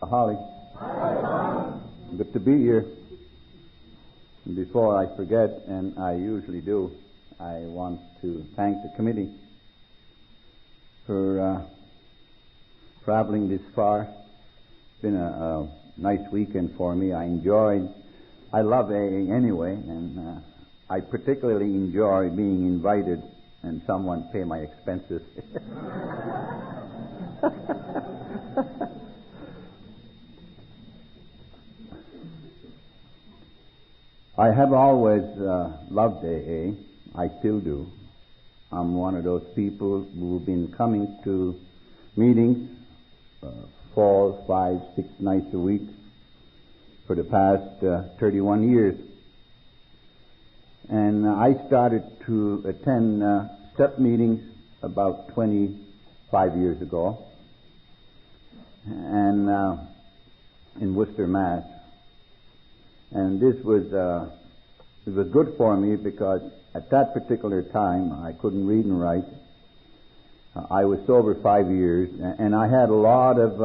Holly. Good to be here. And before I forget, and I usually do, I want to thank the committee for traveling this far. It's been a nice weekend for me. I love AA anyway, and I particularly enjoy being invited and someone pay my expenses. I have always loved AA. I still do. I'm one of those people who've been coming to meetings 4, 5, 6 nights a week for the past 31 years. And I started to attend step meetings about 25 years ago, and in Worcester, Mass. And this was good for me because at that particular time I couldn't read and write. I was sober 5 years, and I had a lot of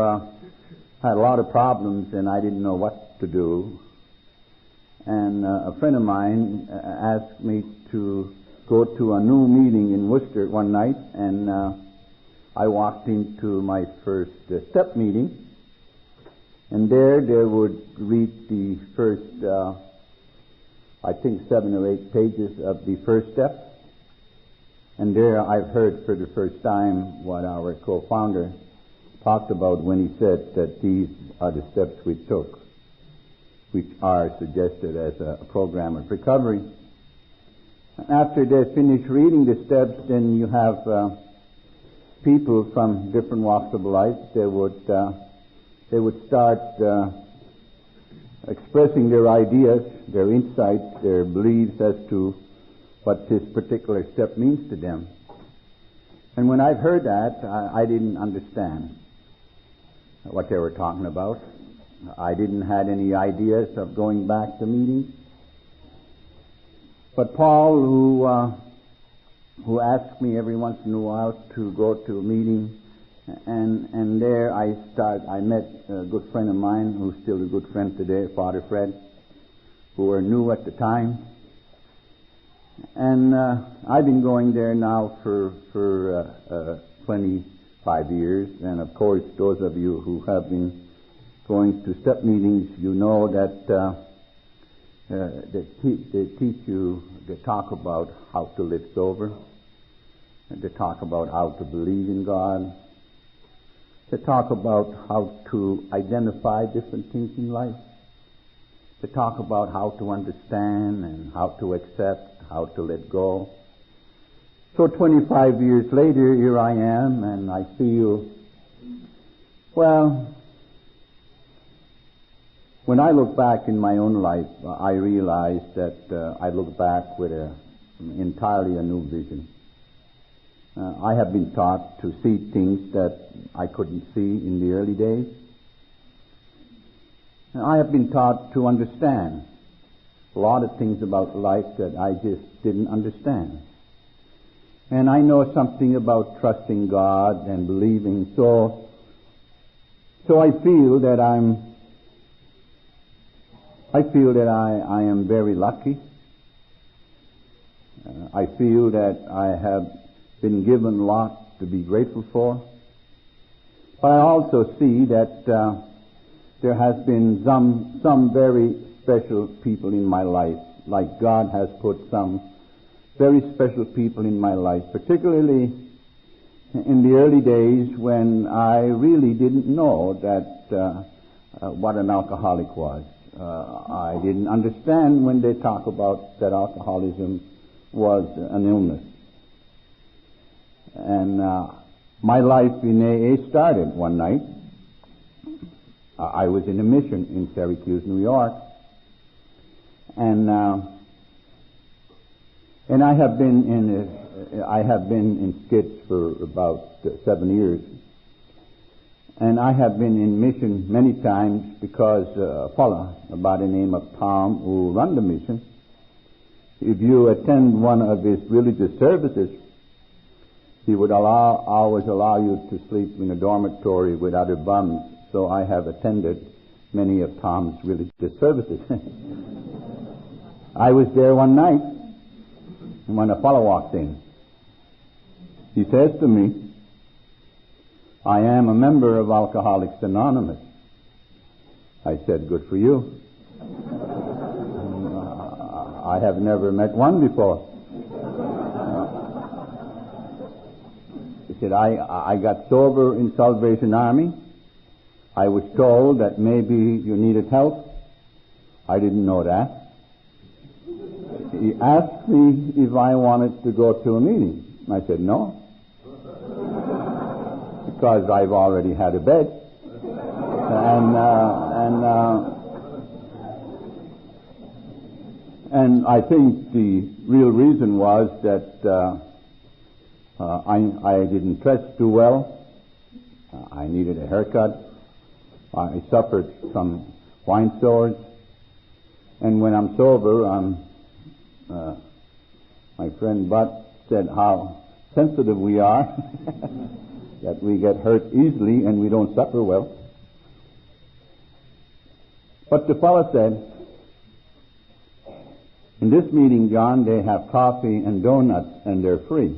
problems, and I didn't know what to do. And a friend of mine asked me to go to a new meeting in Worcester one night, and I walked into my first step meeting. And there they would read the first, I think 7 or 8 pages of the first step. And there I've heard for the first time what our co-founder talked about when he said that these are the steps we took, which are suggested as a program of recovery. And after they finish reading the steps, then you have people from different walks of life. They would start expressing their ideas, their insights, their beliefs as to what this particular step means to them. And when I've heard that, I didn't understand what they were talking about. I didn't have any ideas of going back to meetings. But Paul, who asked me every once in a while to go to a meeting, and there I met a good friend of mine who's still a good friend today, Father Fred, who were new at the time. And I've been going there now for 25 years. And of course, those of you who have been going to step meetings, you know that they teach you, they talk about how to live sober, and they talk about how to believe in God. They talk about how to identify different things in life. They talk about how to understand and how to accept, how to let go. So 25 years later, here I am, and I feel, well, when I look back in my own life, I realize that I look back with entirely a new vision. I have been taught to see things that I couldn't see in the early days. I have been taught to understand a lot of things about life that I just didn't understand. And I know something about trusting God and believing. So I feel that I am very lucky. I feel that I have been given a lot to be grateful for. But I also see that there has been some very special people in my life, like God has put some very special people in my life, particularly in the early days when I really didn't know that what an alcoholic was. I didn't understand when they talk about that alcoholism was an illness. And my life in AA started one night. I was in a mission in Syracuse, New York, and I have been in skits for about 7 years, and I have been in mission many times because a fellow by the name of Tom, who run the mission, if you attend one of his religious services, he would always allow you to sleep in a dormitory with other bums so I have attended many of Tom's religious services. I was there one night when a fellow walked in. He says to me, "I am a member of Alcoholics Anonymous." I said, "Good for you." I have never met one before. He said, I got sober in Salvation Army. I was told that maybe you needed help. I didn't know that. He asked me if I wanted to go to a meeting. I said, no, because I've already had a bed. And I think the real reason was that I didn't dress too well. I needed a haircut. I suffered from wine sores. And when I'm sober, my friend Butt said how sensitive we are, that we get hurt easily and we don't suffer well. But the fellow said, "In this meeting, John, they have coffee and donuts and they're free."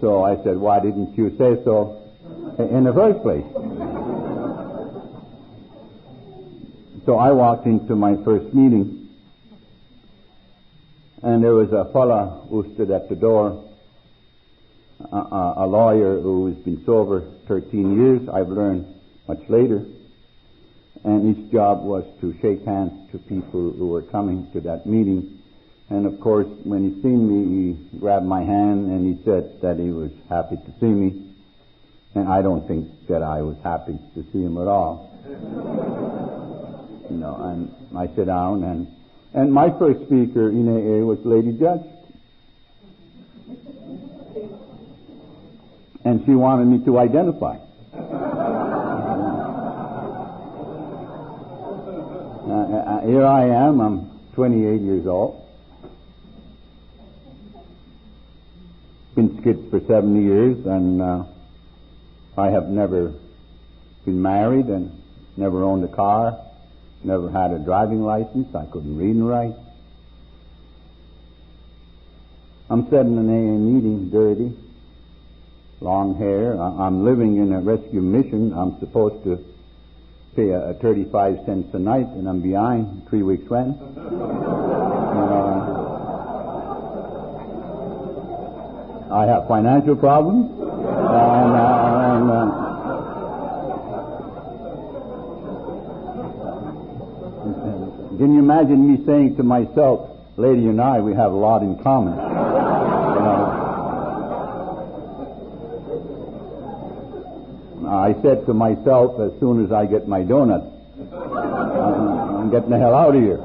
So I said, "Why didn't you say so in the first place?" So I walked into my first meeting, and there was a fella who stood at the door, a lawyer who has been sober 13 years, I've learned much later, and his job was to shake hands to people who were coming to that meeting. And of course, when he seen me, he grabbed my hand and he said that he was happy to see me. And I don't think that I was happy to see him at all. And I sit down, and my first speaker in AA was Lady Judge. And she wanted me to identify. Here I am, I'm 28 years old. Been skits for 70 years, and I have never been married and never owned a car, never had a driving license. I couldn't read and write. I'm sitting in an AA meeting, dirty, long hair. I'm living in a rescue mission. I'm supposed to pay a 35 cents a night, and I'm behind 3 weeks' rent. I have financial problems, can you imagine me saying to myself, "Lady and I, we have a lot in common." I said to myself, as soon as I get my donuts, I'm getting the hell out of here.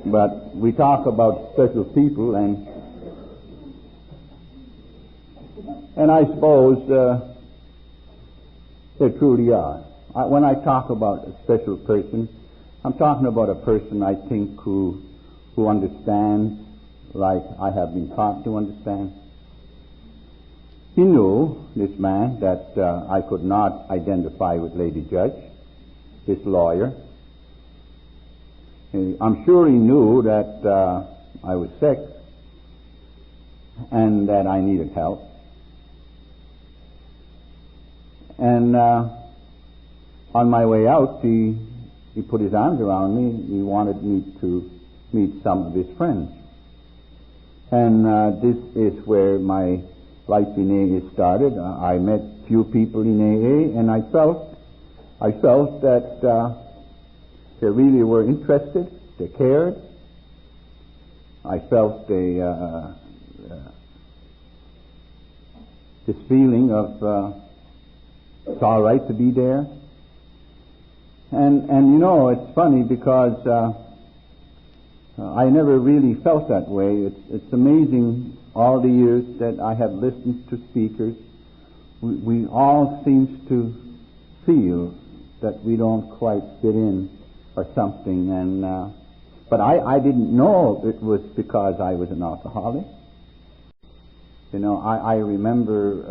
But we talk about special people, and I suppose they truly are. When I talk about a special person, I'm talking about a person I think who understands like I have been taught to understand. He knew, this man, that I could not identify with Lady Judge, this lawyer. I'm sure he knew that I was sick and that I needed help. And on my way out, he put his arms around me. He wanted me to meet some of his friends. And this is where my life in AA started. I met few people in AA, and I felt that they really were interested. They cared. I felt this feeling of it's all right to be there. And it's funny because I never really felt that way. It's amazing all the years that I have listened to speakers. We all seem to feel that we don't quite fit in or something, But I didn't know it was because I was an alcoholic. I remember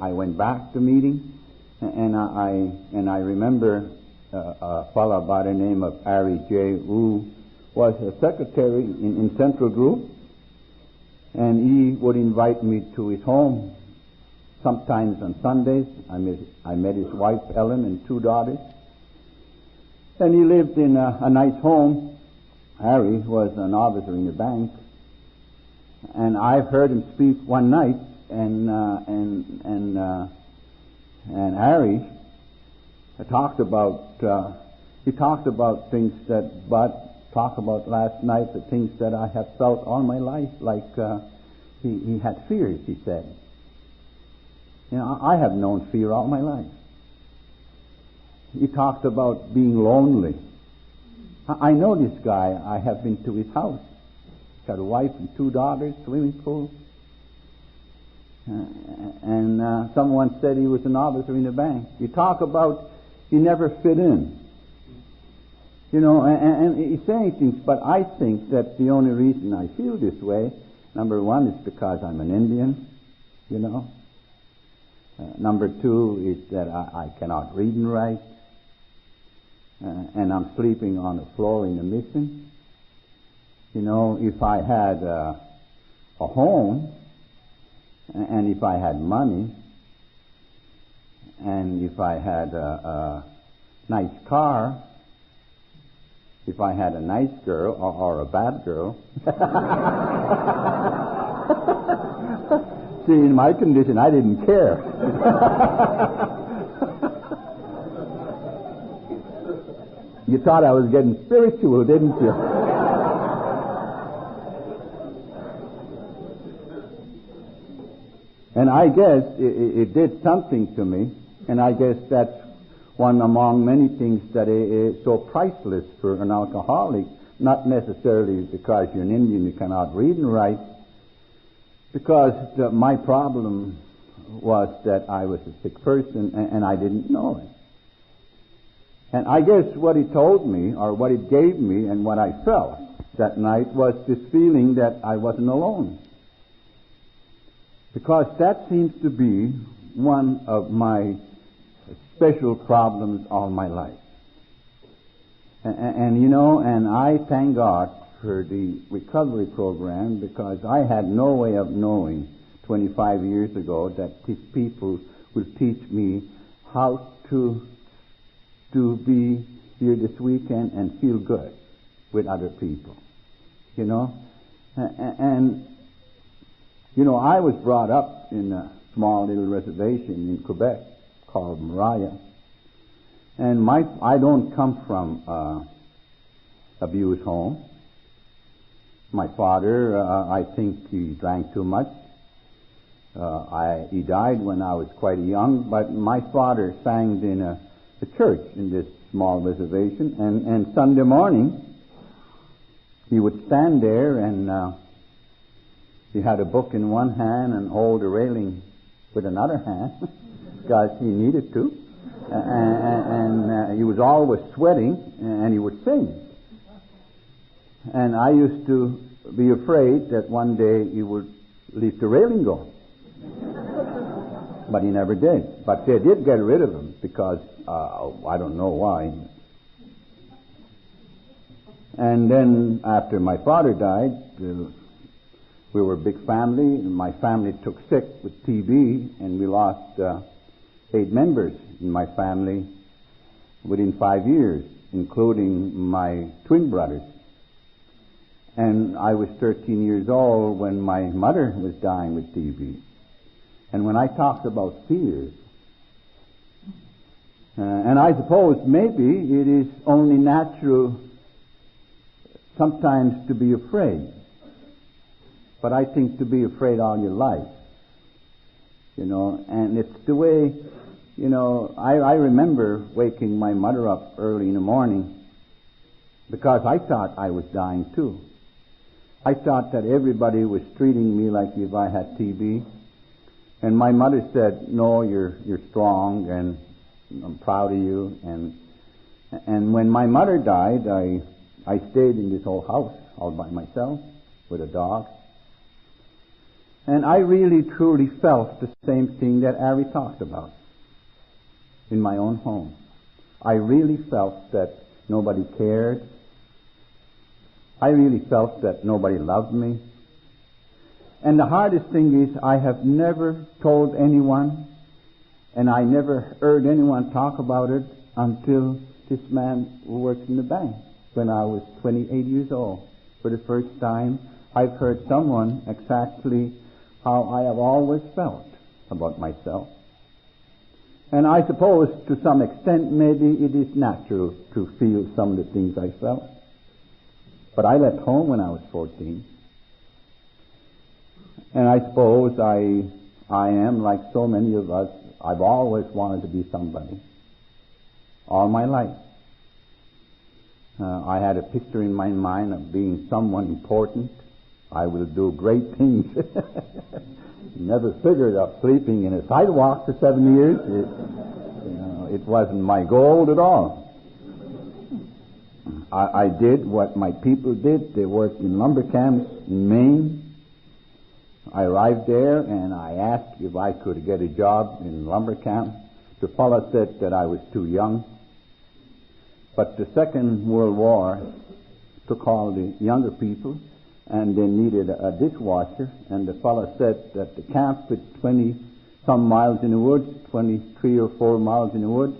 I went back to meeting, and I remember a fellow by the name of Ari J. who was a secretary in Central Group, and he would invite me to his home sometimes on Sundays. I met his wife Ellen and 2 daughters, and he lived in a nice home. Harry was an officer in the bank, and I heard him speak one night, and Harry talked about things that Bud talked about last night, the things that I have felt all my life, like he had fears, he said. I have known fear all my life. He talked about being lonely. I know this guy. I have been to his house. He's got a wife and 2 daughters, swimming pool. And someone said he was an officer in the bank. He talked about he never fit in. And he's saying things, but I think that the only reason I feel this way, number 1, is because I'm an Indian, Number 2 is that I cannot read and write. And I'm sleeping on the floor in the mission. If I had a home, and if I had money, and if I had a nice car, if I had a nice girl or a bad girl. See, in my condition, I didn't care. You thought I was getting spiritual, didn't you? And I guess it did something to me, and I guess that's one among many things that is so priceless for an alcoholic, not necessarily because you're an Indian, you cannot read and write, because my problem was that I was a sick person, and I didn't know it. And I guess what he told me, or what it gave me, and what I felt that night was this feeling that I wasn't alone. Because that seems to be one of my special problems all my life. And I thank God for the recovery program, because I had no way of knowing 25 years ago that these people would teach me how to be here this weekend and feel good with other people, I was brought up in a small little reservation in Quebec called Mariah, and I don't come from abused home. My father, I think he drank too much. He died when I was quite young, but my father sang in a church in this small reservation, and Sunday morning he would stand there, and he had a book in one hand and hold the railing with another hand because he needed to, and he was always sweating, and he would sing. And I used to be afraid that one day he would leave the railing go. But he never did. But they did get rid of him because, I don't know why. And then after my father died, we were a big family, and my family took sick with TB, and we lost 8 members in my family within 5 years, including my twin brothers. And I was 13 years old when my mother was dying with TB. And when I talked about fears, and I suppose maybe it is only natural sometimes to be afraid, but I think to be afraid all your life, and it's the way, I remember waking my mother up early in the morning because I thought I was dying too. I thought that everybody was treating me like if I had TB. And my mother said, "No, you're strong, and I'm proud of you." And when my mother died, I stayed in this whole house all by myself with a dog. And I really truly felt the same thing that Ari talked about in my own home. I really felt that nobody cared. I really felt that nobody loved me. And the hardest thing is I have never told anyone, and I never heard anyone talk about it until this man who works in the bank when I was 28 years old. For the first time, I've heard someone exactly how I have always felt about myself. And I suppose to some extent maybe it is natural to feel some of the things I felt. But I left home when I was 14. And I suppose I am like so many of us. I've always wanted to be somebody. All my life. I had a picture in my mind of being someone important. I will do great things. Never figured of sleeping in a sidewalk for 7 years. It wasn't my goal at all. I did what my people did. They worked in lumber camps in Maine. I arrived there and I asked if I could get a job in lumber camp. The fellow said that I was too young. But the Second World War took all the younger people, and they needed a dishwasher, and the fellow said that the camp was 20-some miles in the woods, 23 or 4 miles in the woods,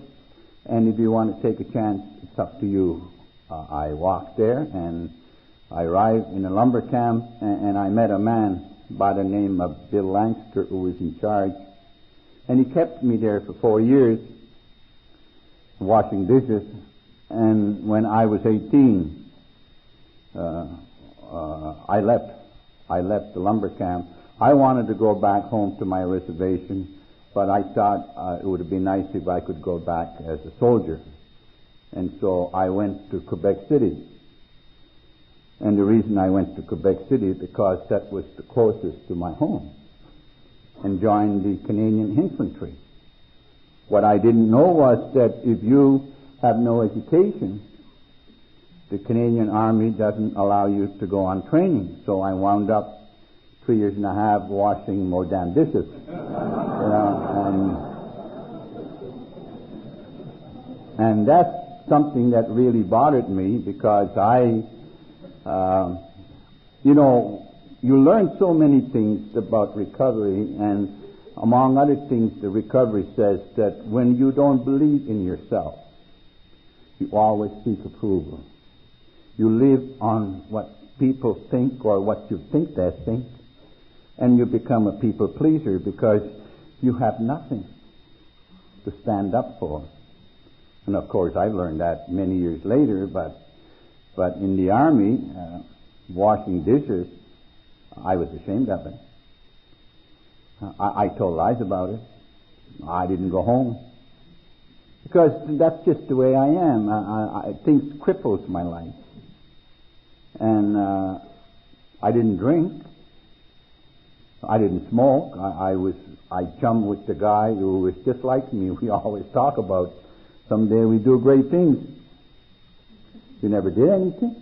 and if you want to take a chance, it's up to you. I walked there, and I arrived in a lumber camp, and I met a man by the name of Bill Langster who was in charge, and he kept me there for 4 years, washing dishes. And when I was 18, I left the lumber camp. I wanted to go back home to my reservation, but I thought it would be nice if I could go back as a soldier. And so I went to Quebec City. And the reason I went to Quebec City because that was the closest to my home, and joined the Canadian Infantry. What I didn't know was that if you have no education, the Canadian Army doesn't allow you to go on training. So I wound up 3 years and a half washing more damn dishes. And that's something that really bothered me because you learn so many things about recovery, and among other things, the recovery says that when you don't believe in yourself, you always seek approval. You live on what people think or what you think they think, and you become a people pleaser because you have nothing to stand up for. And of course, I learned that many years later, but in the Army, washing dishes, I was ashamed of it. I told lies about it. I didn't go home. Because that's just the way I am. Things cripples my life. And I didn't drink. I didn't smoke. I chummed with the guy who was just like me. We always talk about someday we do great things. We never did anything.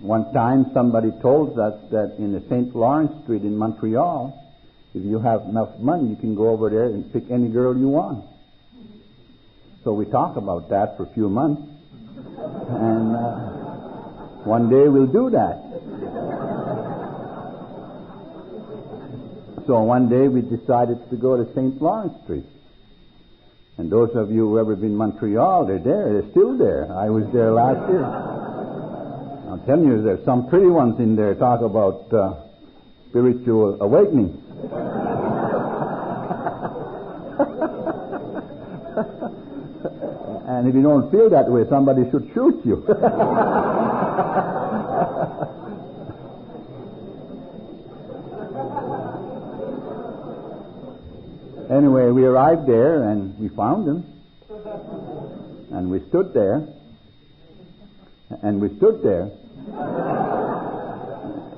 One time somebody told us that in the St. Lawrence Street in Montreal, if you have enough money, you can go over there and pick any girl you want. So we talked about that for a few months. And one day we'll do that. So one day we decided to go to St. Lawrence Street. And those of you who have ever been in Montreal, they're there. They're still there. I was there last year. I'm telling you, there's some pretty ones in there talk about spiritual awakening. And if you don't feel that way, somebody should shoot you. Anyway, we arrived there and we found him. And we stood there. And we stood there.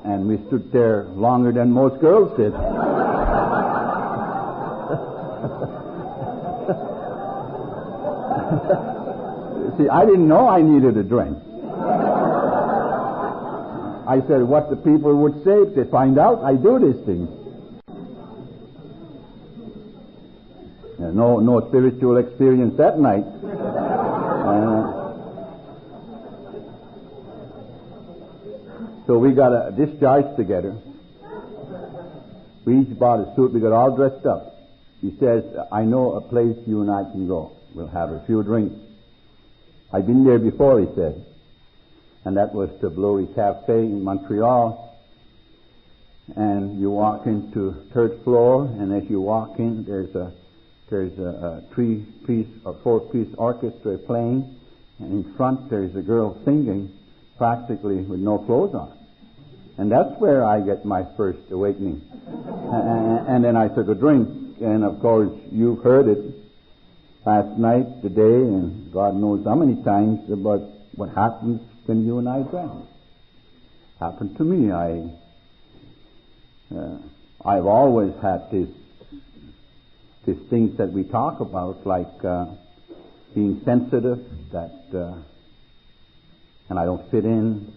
And we stood there longer than most girls did. See, I didn't know I needed a drink. I said, what the people would say if they find out I do these things. No spiritual experience that night. So we got a discharge together. We each bought a suit. We got all dressed up. He says, I know a place you and I can go. We'll have a few drinks. I've been there before, he said. And that was the Blowy Cafe in Montreal. And you walk into third floor, and as you walk in, there's a 3-piece or 4-piece orchestra playing, and in front there's a girl singing, practically with no clothes on. And that's where I get my first awakening. And then I took a drink, and of course you've heard it last night, today, and God knows how many times about what happens when you and I drank. Happened to me. I've always had these things that we talk about, like being sensitive, and I don't fit in.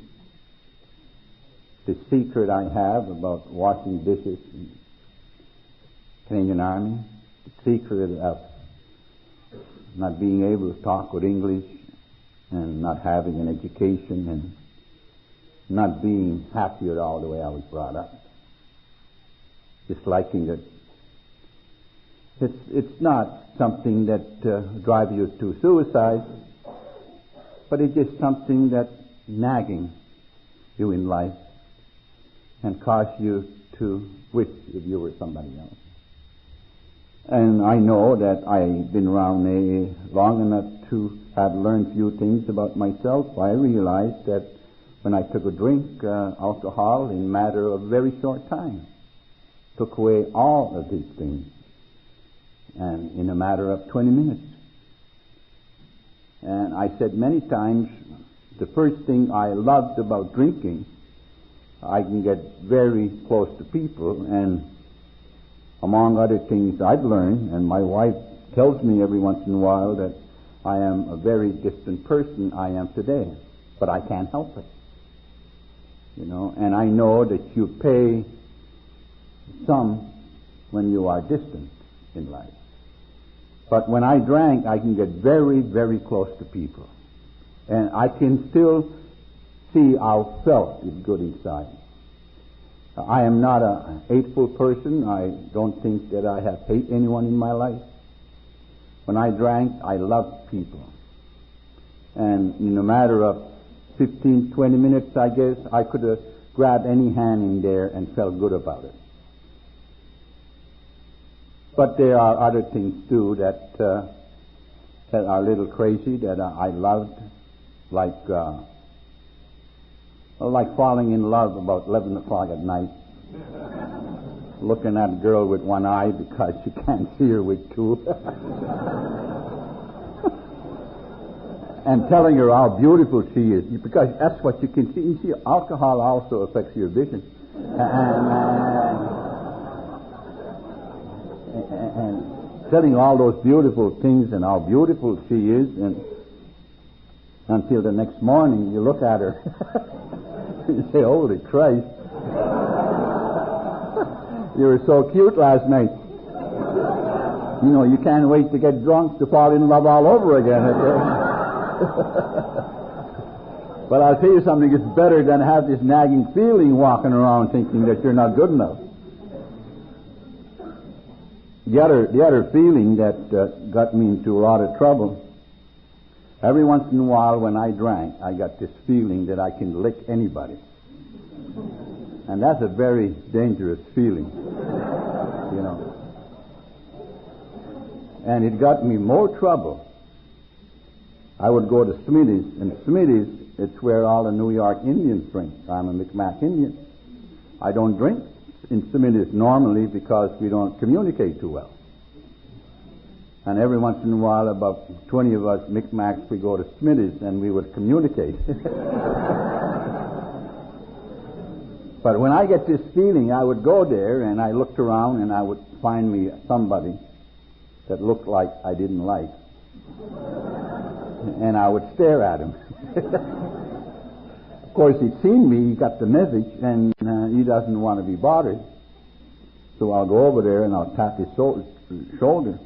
The secret I have about washing dishes in Canadian Army, the secret of not being able to talk with English and not having an education and not being happy at all the way I was brought up. Disliking it. It's not something that drives you to suicide, but it's just something that's nagging you in life and cause you to wish if you were somebody else. And I know that I've been around AA long enough to have learned few things about myself. I realized that when I took a drink, alcohol, in a matter of a very short time, took away all of these things, and in a matter of 20 minutes. And I said many times, the first thing I loved about drinking, I can get very close to people, and among other things I've learned, and my wife tells me every once in a while that I am a very distant person, I am today, but I can't help it. And I know that you pay some when you are distant in life. But when I drank, I can get very, very close to people. And I can still see how felt is good inside. I am not a hateful person. I don't think that I have hate anyone in my life. When I drank, I loved people. And in a matter of 15, 20 minutes, I guess, I could have grabbed any hand in there and felt good about it. But there are other things too that are a little crazy that I loved, like falling in love about 11 o'clock at night, looking at a girl with one eye because you can't see her with two, and telling her how beautiful she is, because that's what you can see. You see, alcohol also affects your vision, and telling all those beautiful things and how beautiful she is, and until the next morning you look at her and you say, holy Christ, you were so cute last night. You can't wait to get drunk to fall in love all over again. But I'll tell you something, it's better than have this nagging feeling walking around thinking that you're not good enough. The other feeling that got me into a lot of trouble, every once in a while when I drank, I got this feeling that I can lick anybody. And that's a very dangerous feeling, And it got me more trouble. I would go to Smitty's, and Smitty's, it's where all the New York Indians drink. I'm a Micmac Indian. I don't drink in Smitty's normally because we don't communicate too well. And every once in a while, about 20 of us Micmacs, we go to Smitty's and we would communicate. But when I get this feeling, I would go there and I looked around and I would find me somebody that looked like I didn't like. and I would stare at him. Of course, he'd seen me, he got the message, and he doesn't want to be bothered. So I'll go over there and I'll tap his shoulder,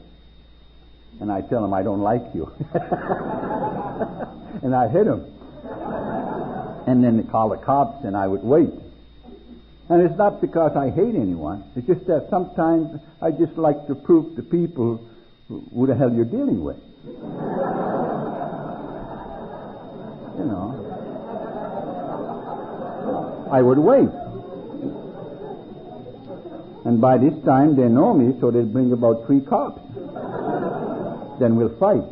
and I tell him I don't like you. And I hit him. And then they call the cops, and I would wait. And it's not because I hate anyone. It's just that sometimes I just like to prove to people who the hell you're dealing with. You know. I would wait. And by this time they know me, so they'll bring about 3 cops. Then we'll fight.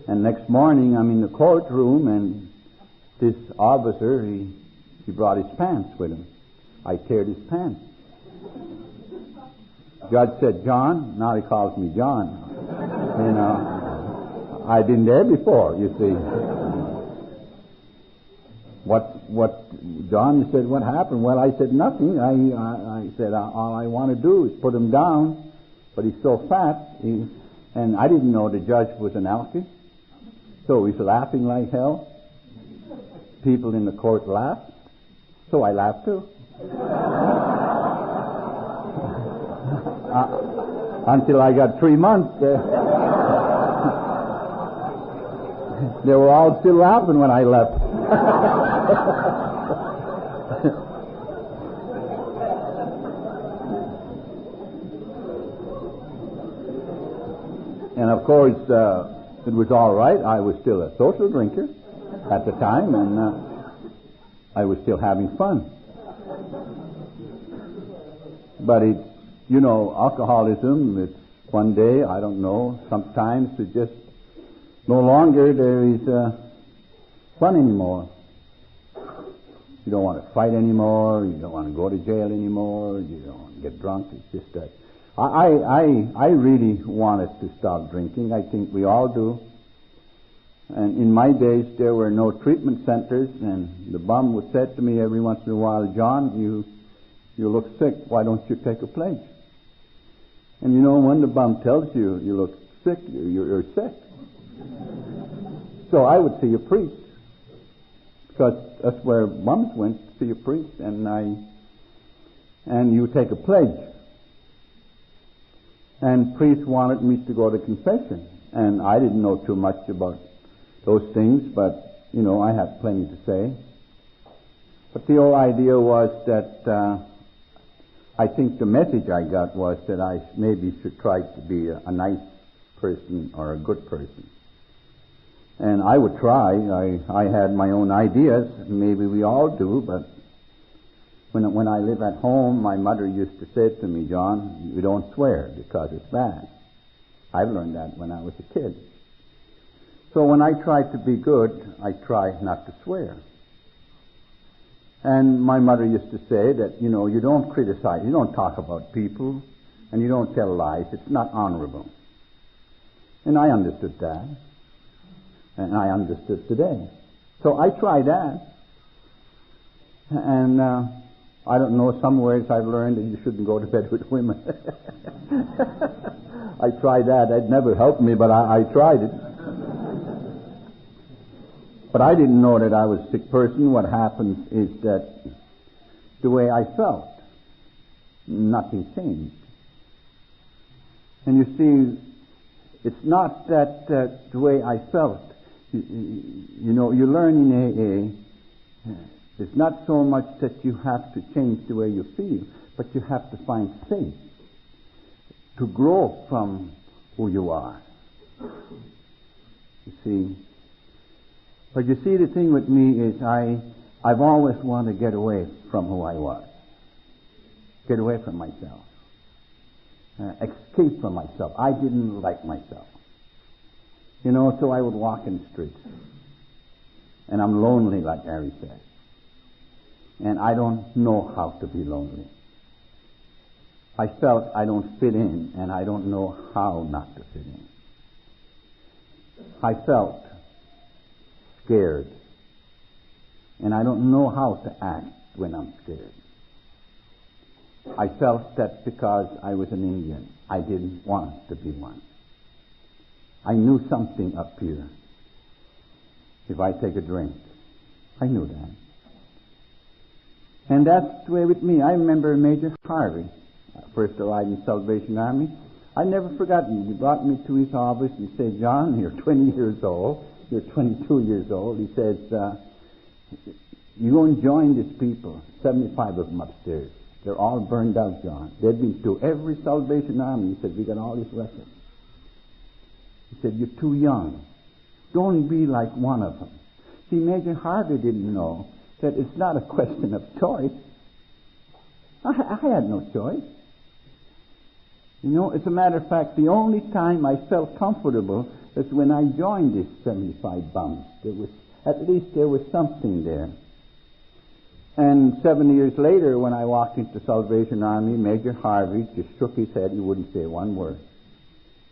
And next morning I'm in the courtroom, and this officer, he brought his pants with him. I teared his pants. Judge said, "John," now he calls me John. You know, I've been there before, you see. What, John, he said, "What happened?" Well, I said, "Nothing." I said, "All I want to do is put him down, but he's so fat." And I didn't know the judge was an alky. So he's laughing like hell. People in the court laughed. So I laughed too. Until I got 3 months. They were all still laughing when I left. And of course, it was all right. I was still a social drinker at the time, and I was still having fun. But it's, you know, alcoholism, it's one day, I don't know, sometimes it just no longer there is fun anymore. You don't want to fight anymore, you don't want to go to jail anymore, you don't want to get drunk. It's just that I really wanted to stop drinking. I think we all do. And in my days, there were no treatment centers, and the bum would say to me every once in a while, "John, you look sick. Why don't you take a pledge?" And you know, when the bum tells you you look sick, you're sick. So I would see a priest, because that's where bums went, to see a priest, and you take a pledge. And priest wanted me to go to confession, and I didn't know too much about those things, but, you know, I had plenty to say. But the whole idea was that I think the message I got was that I maybe should try to be a nice person or a good person. And I would try. I had my own ideas. Maybe we all do, but when I live at home, my mother used to say to me, "John, you don't swear because it's bad." I've learned that when I was a kid. So when I try to be good, I try not to swear. And my mother used to say that, you know, you don't criticize, you don't talk about people, and you don't tell lies. It's not honorable. And I understood that. And I understood today. So I try that. And I don't know, some ways I've learned that you shouldn't go to bed with women. I tried that. That never helped me, but I tried it. But I didn't know that I was a sick person. What happens is that the way I felt, nothing changed. And you see, it's not that the way I felt. You know, you learn in AA, it's not so much that you have to change the way you feel, but you have to find faith to grow from who you are. You see. But you see, the thing with me is I've always wanted to get away from who I was. Get away from myself. Escape from myself. I didn't like myself. You know, so I would walk in the streets. And I'm lonely, like Harry said. And I don't know how to be lonely. I felt I don't fit in, and I don't know how not to fit in. I felt scared, and I don't know how to act when I'm scared. I felt that because I was an Indian, I didn't want to be one. I knew something up here. If I take a drink, I knew that. And that's the way with me. I remember Major Harvey, first arrived in the Salvation Army. I never forgotten. He brought me to his office and said, John, you're 20 years old. You're 22 years old. He says, you go and join these people, 75 of them upstairs. They're all burned out, John. They've been to every Salvation Army. He said, we got all these records. He said, you're too young. Don't be like one of them. See, Major Harvey didn't know that it's not a question of choice. I had no choice. You know, as a matter of fact, the only time I felt comfortable is when I joined these 75 bums. At least there was something there. And 7 years later, when I walked into the Salvation Army, Major Harvey just shook his head. He wouldn't say one word.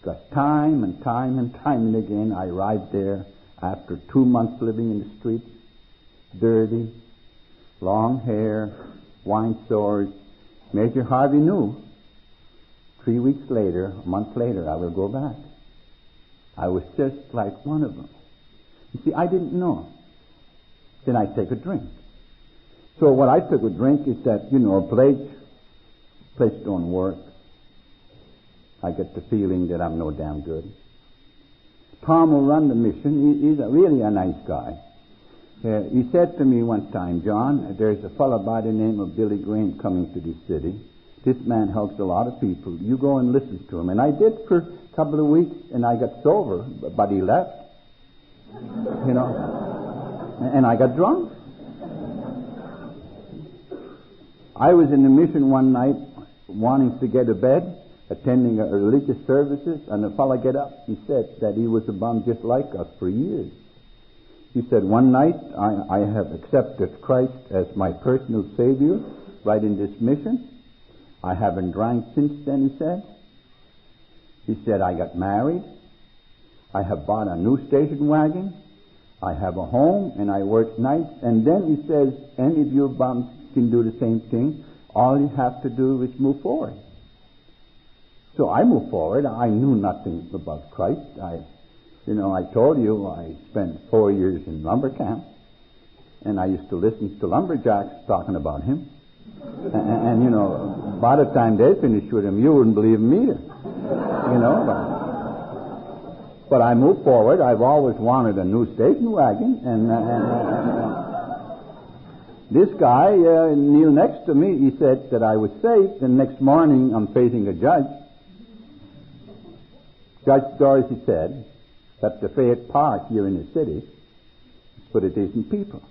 Because time and time and again, I arrived there after 2 months living in the streets, dirty, long hair, wine sores. Major Harvey knew. 3 weeks later, a month later, I will go back. I was just like one of them. You see, I didn't know. Then I take a drink. So what I took a drink is that, plates don't work. I get the feeling that I'm no damn good. Tom will run the mission. He's really a nice guy. He said to me one time, John, there's a fellow by the name of Billy Graham coming to this city. This man helps a lot of people. You go and listen to him. And I did for a couple of weeks, and I got sober, but he left. And I got drunk. I was in the mission one night wanting to get to bed, attending a religious services, and a fellow get up. He said that he was a bum just like us for years. He said, one night I have accepted Christ as my personal Savior right in this mission. I haven't drank since then, he said. He said, I got married. I have bought a new station wagon. I have a home, and I work nights. And then he says, any of you bums can do the same thing. All you have to do is move forward. So I moved forward. I knew nothing about Christ. I told you I spent 4 years in lumber camp, and I used to listen to lumberjacks talking about him. And by the time they finished with him, you wouldn't believe him either. But I moved forward. I've always wanted a new station wagon, and this guy, kneel next to me, he said that I was saved, and next morning I'm facing a judge. Judge Dorsey said that the Fayette Park here in the city is for the decent people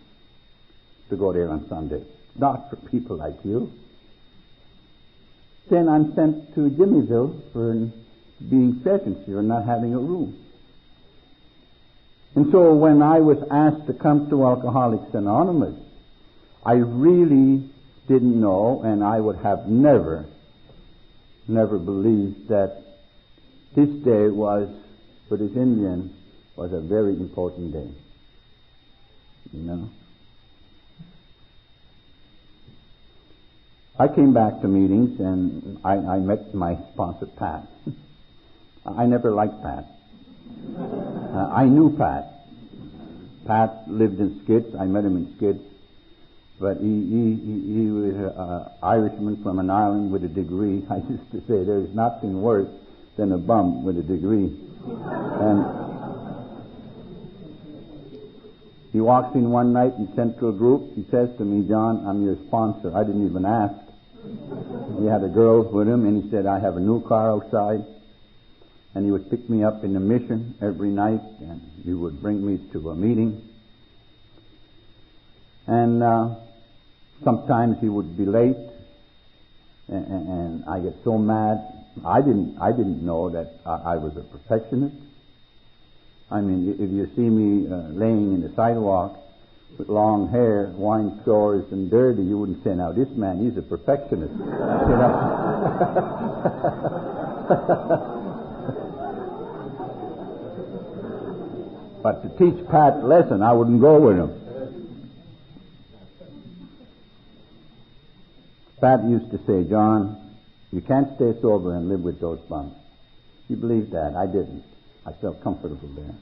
to go there on Sunday, not for people like you. Then I'm sent to Jimmyville for being sessions here and not having a room. And so when I was asked to come to Alcoholics Anonymous, I really didn't know, and I would have never believed that this day was, for this Indian, was a very important day. I came back to meetings, and I met my sponsor, Pat. I never liked Pat. I knew Pat. Pat lived in Skids. I met him in Skids. But he was an Irishman from an island with a degree. I used to say there's nothing worse than a bum with a degree. And he walks in one night in Central Group. He says to me, John, I'm your sponsor. I didn't even ask. He had a girl with him, and he said, I have a new car outside. And he would pick me up in the mission every night, and he would bring me to a meeting. And sometimes he would be late, and I get so mad. I didn't know that I was a perfectionist. I mean, if you see me laying in the sidewalk with long hair, wine sores, and dirty, you wouldn't say, now this man, he's a perfectionist. But to teach Pat a lesson, I wouldn't go with him. Pat used to say, John, you can't stay sober and live with those bums. He believed that. I didn't. I felt comfortable there.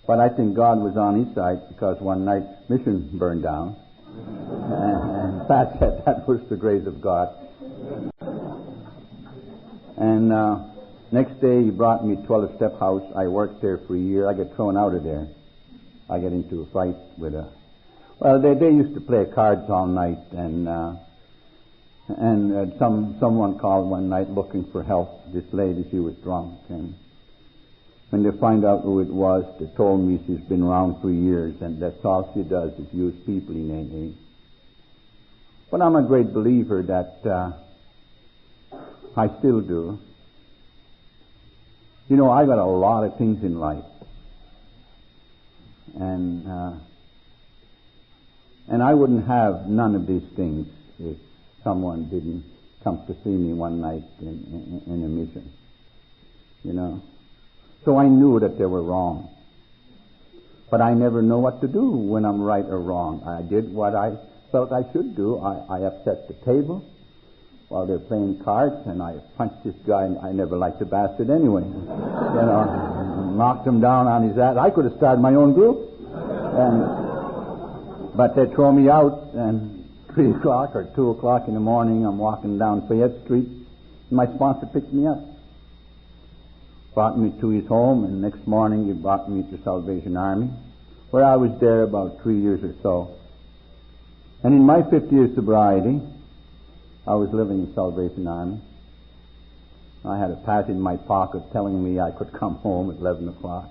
But I think God was on his side because one night mission burned down. And Pat said that was the grace of God. And next day he brought me 12-step house. I worked there for a year. I got thrown out of there. I got into a fight with a... Well, they used to play cards all night, and someone called one night looking for help. This lady, she was drunk, and when they find out who it was, they told me she's been around for years, and that's all she does is use people in AA. But I'm a great believer that I still do. You know, I got a lot of things in life, and I wouldn't have none of these things if someone didn't come to see me one night in a mission, you know. So I knew that they were wrong. But I never know what to do when I'm right or wrong. I did what I felt I should do. I upset the table while they're playing cards, and I punched this guy, and I never liked the bastard anyway. You know, knocked him down on his ass. I could have started my own group. But they throw me out, and 3 o'clock or 2 o'clock in the morning, I'm walking down Fayette Street, and my sponsor picked me up. Brought me to his home, and next morning he brought me to Salvation Army, where I was there about 3 years or so. And in my 5th year sobriety, I was living in Salvation Army. I had a pass in my pocket telling me I could come home at 11 o'clock.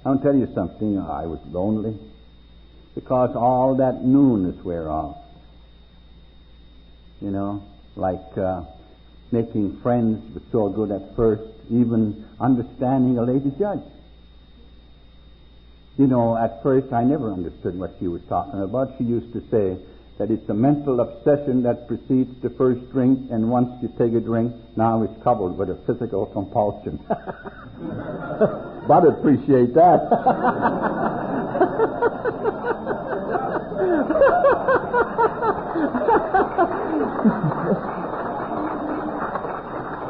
I'll tell you something, I was lonely, because all that newness wear off. You know, like making friends was so good at first, even understanding a lady judge. You know, at first I never understood what she was talking about. She used to say that it's a mental obsession that precedes the first drink, and once you take a drink, now it's coupled with a physical compulsion. But appreciate that.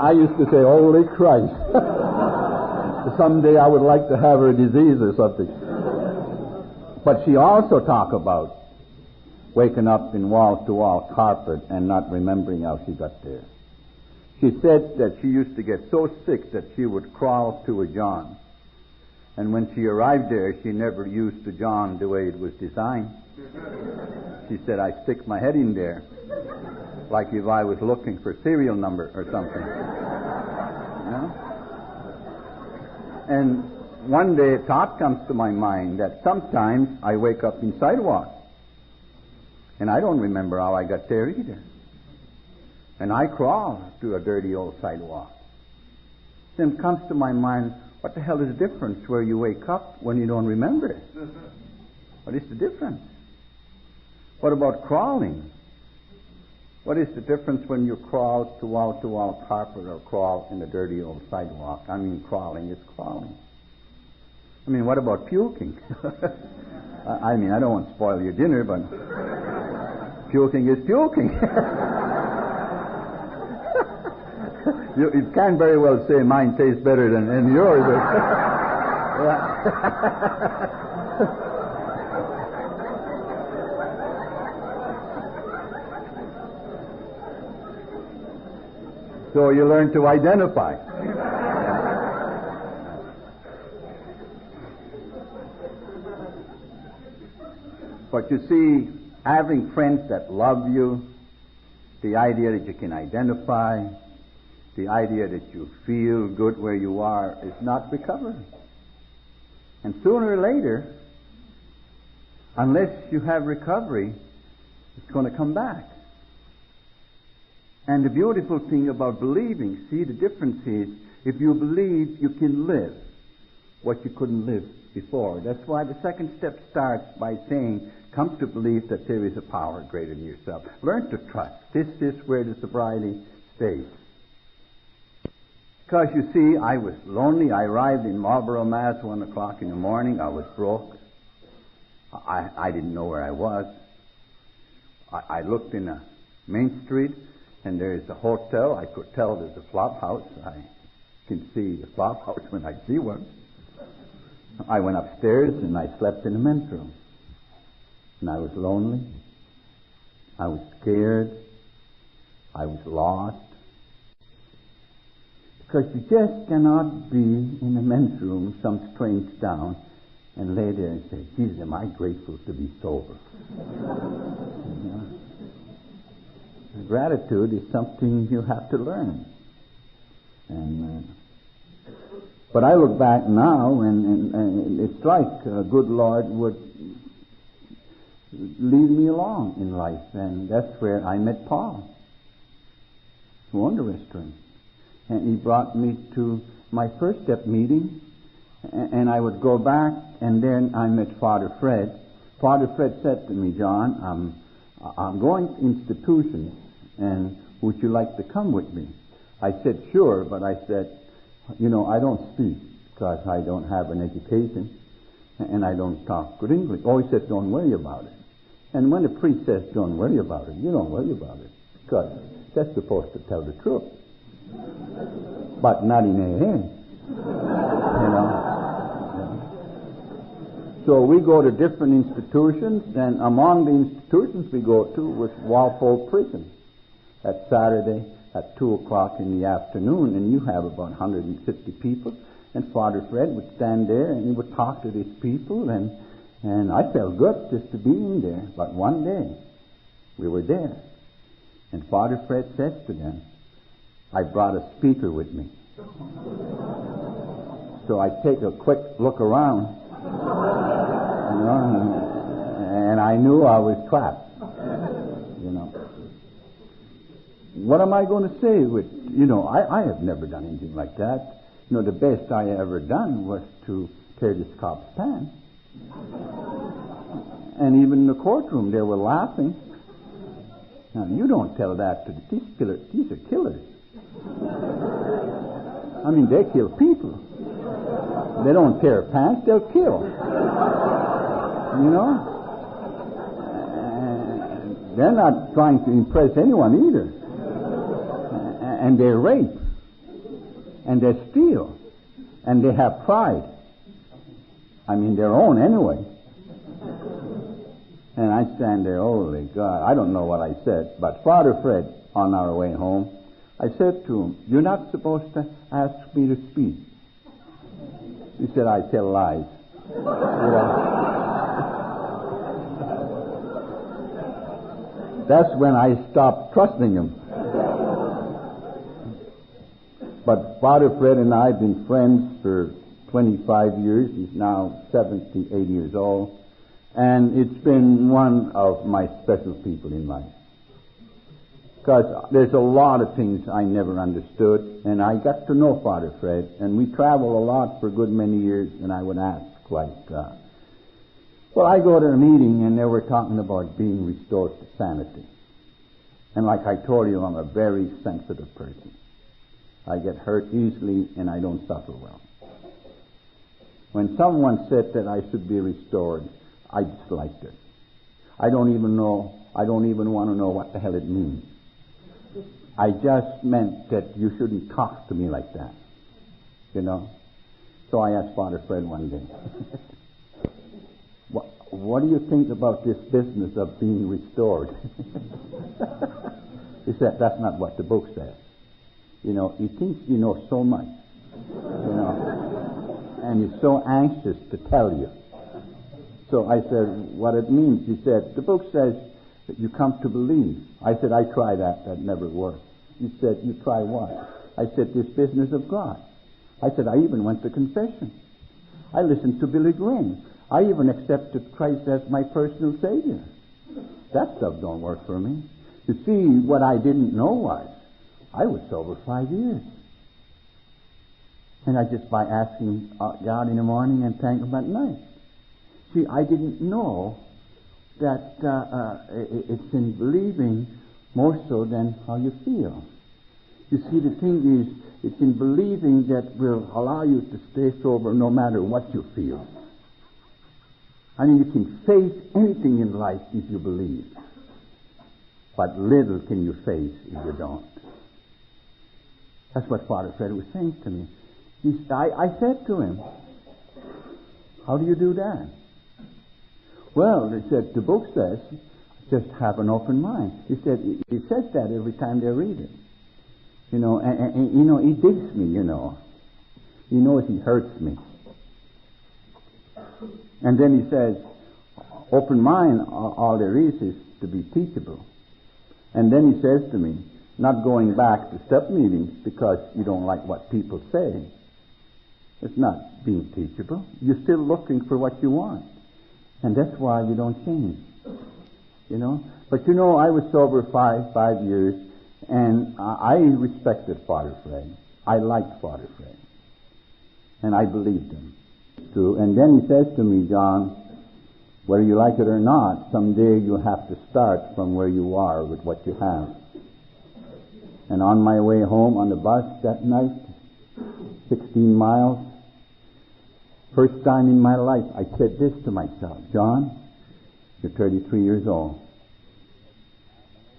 I used to say, holy Christ. Someday I would like to have her disease or something. But she also talked about waking up in wall-to-wall carpet and not remembering how she got there. She said that she used to get so sick that she would crawl to a John. And when she arrived there, she never used the John the way it was designed. She said, I stick my head in there like if I was looking for serial number or something. You know? And one day a thought comes to my mind that sometimes I wake up in sidewalks, and I don't remember how I got there either. And I crawl to a dirty old sidewalk. Then comes to my mind, what the hell is the difference where you wake up when you don't remember it? What is the difference? What about crawling? What is the difference when you crawl to wall carpet or crawl in a dirty old sidewalk? I mean, crawling is crawling. I mean, what about puking? I mean, I don't want to spoil your dinner, but puking is puking. You can't very well say mine tastes better than yours. So you learn to identify. But you see, having friends that love you, the idea that you can identify, the idea that you feel good where you are is not recovery. And sooner or later, unless you have recovery, it's going to come back. And the beautiful thing about believing, see, the difference is, if you believe, you can live what you couldn't live before. That's why the second step starts by saying, come to believe that there is a power greater than yourself. Learn to trust. This is where the sobriety stays. Because you see, I was lonely. I arrived in Marlborough, Mass, 1 o'clock in the morning. I was broke. I didn't know where I was. I looked in a main street, and there's a hotel. I could tell there's a flop house. I can see a bathhouse when I see one. I went upstairs and I slept in the men's room. And I was lonely. I was scared. I was lost. Because you just cannot be in a men's room, some strange town, and lay there and say, Jesus, am I grateful to be sober? You know? Gratitude is something you have to learn. But I look back now, and it's like a good Lord would lead me along in life, and that's where I met Paul. Wonder restaurant. And he brought me to my first step meeting, and I would go back, and then I met Father Fred. Father Fred said to me, John, I'm going to institutions, and would you like to come with me? I said, sure, but I said, I don't speak because I don't have an education, and I don't talk good English. Oh, he said, don't worry about it. And when the priest says, don't worry about it, you don't worry about it, because that's supposed to tell the truth. But not in AA, So we go to different institutions, and among the institutions we go to was Walpole Prison. That's Saturday at 2 o'clock in the afternoon, and you have about 150 people, and Father Fred would stand there and he would talk to these people, and I felt good just to be in there. But one day we were there, and Father Fred says to them, I brought a speaker with me. So I take a quick look around, and I knew I was trapped. What am I going to say with, I have never done anything like that. The best I ever done was to tear this cop's pants. And even in the courtroom, they were laughing. Now, you don't tell that to these killers. These are killers. I mean, they kill people. They don't tear pants, they'll kill. They're not trying to impress anyone either. And they rape. And they steal. And they have pride. I mean, their own anyway. And I stand there, holy God, I don't know what I said, but Father Fred, on our way home, I said to him, you're not supposed to ask me to speak. He said, I tell lies. That's when I stopped trusting him. But Father Fred and I have been friends for 25 years. He's now 78 years old. And it's been one of my special people in life. Because there's a lot of things I never understood, and I got to know Father Fred, and we traveled a lot for a good many years, and I would ask, well, I go to a meeting, and they were talking about being restored to sanity. And like I told you, I'm a very sensitive person. I get hurt easily, and I don't suffer well. When someone said that I should be restored, I disliked it. I don't even want to know what the hell it means. I just meant that you shouldn't talk to me like that. So I asked Father Fred one day, what do you think about this business of being restored? He said, that's not what the book says. He thinks you know so much, and he's so anxious to tell you. So I said, what it means? He said, the book says that you come to believe. I said, I tried that. That never worked. He said, you try what? I said, this business of God. I said, I even went to confession. I listened to Billy Graham. I even accepted Christ as my personal Savior. That stuff don't work for me. You see, what I didn't know was, I was sober 5 years. And I just by asking God in the morning and thank Him at night. See, I didn't know that it's in believing more so than how you feel. You see, the thing is, it's in believing that will allow you to stay sober no matter what you feel. I mean, you can face anything in life if you believe. But little can you face if you don't. That's what Father Fred was saying to me. I said to him, how do you do that? Well, he said, the book says, just have an open mind. He said, he says that every time they read it. You know, and you know, he digs me, you know. He knows he hurts me. And then he says, open mind, all there is to be teachable. And then he says to me, not going back to step meetings because you don't like what people say. It's not being teachable. You're still looking for what you want. And that's why you don't change. You know? But you know, I was sober five years, and I respected Father Fred. I liked Father Fred. And I believed him. True. And then he says to me, John, whether you like it or not, someday you'll have to start from where you are with what you have. And on my way home on the bus that night, 16 miles, first time in my life, I said this to myself, John, you're 33 years old.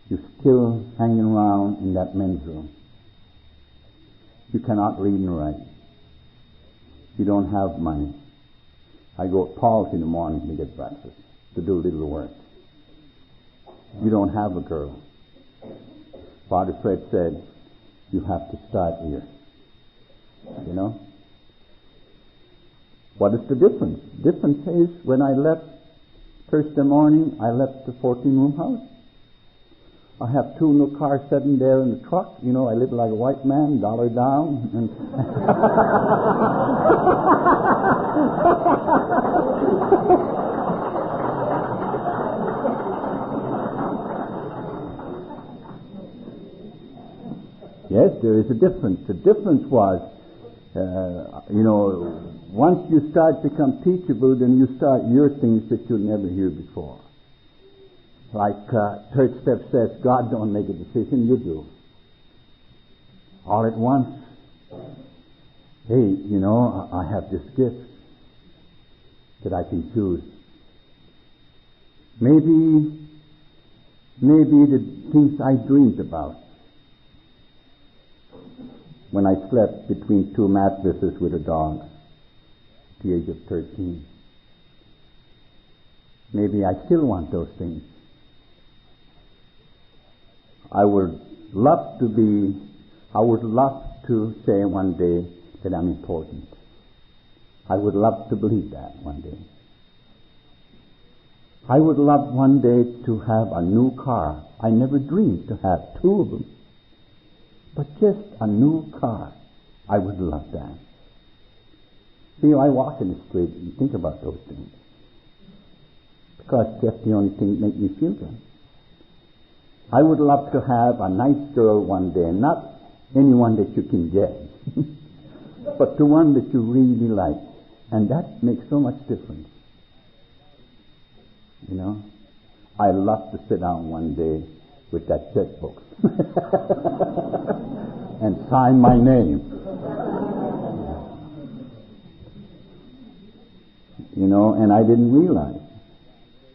You're still hanging around in that men's room. You cannot read and write. You don't have money. I go to Paul's in the morning to get breakfast, to do little work. You don't have a girl. Father Fred said, you have to start here. You know? What is the difference? The difference is when I left Thursday morning, I left the 14-room house. I have 2 new cars sitting there in the truck. You know, I live like a white man, dollar down. And yes, there is a difference. The difference was, you know, once you start to become teachable, then you start hear things that you'll never hear before. Like third step says, God don't make a decision, you do. All at once. Hey, you know, I have this gift that I can choose. Maybe the things I dreamed about when I slept between 2 mattresses with a dog at the age of 13. Maybe I still want those things. I would love to say one day that I'm important. I would love to believe that one day. I would love one day to have a new car. I never dreamed to have 2 of them. But just a new car. I would love that. See, I walk in the street and think about those things. Because that's the only thing that makes me feel good. I would love to have a nice girl one day, not anyone that you can get, but the one that you really like. And that makes so much difference. You know? I love to sit down one day with that checkbook and sign my name. You know, and I didn't realize.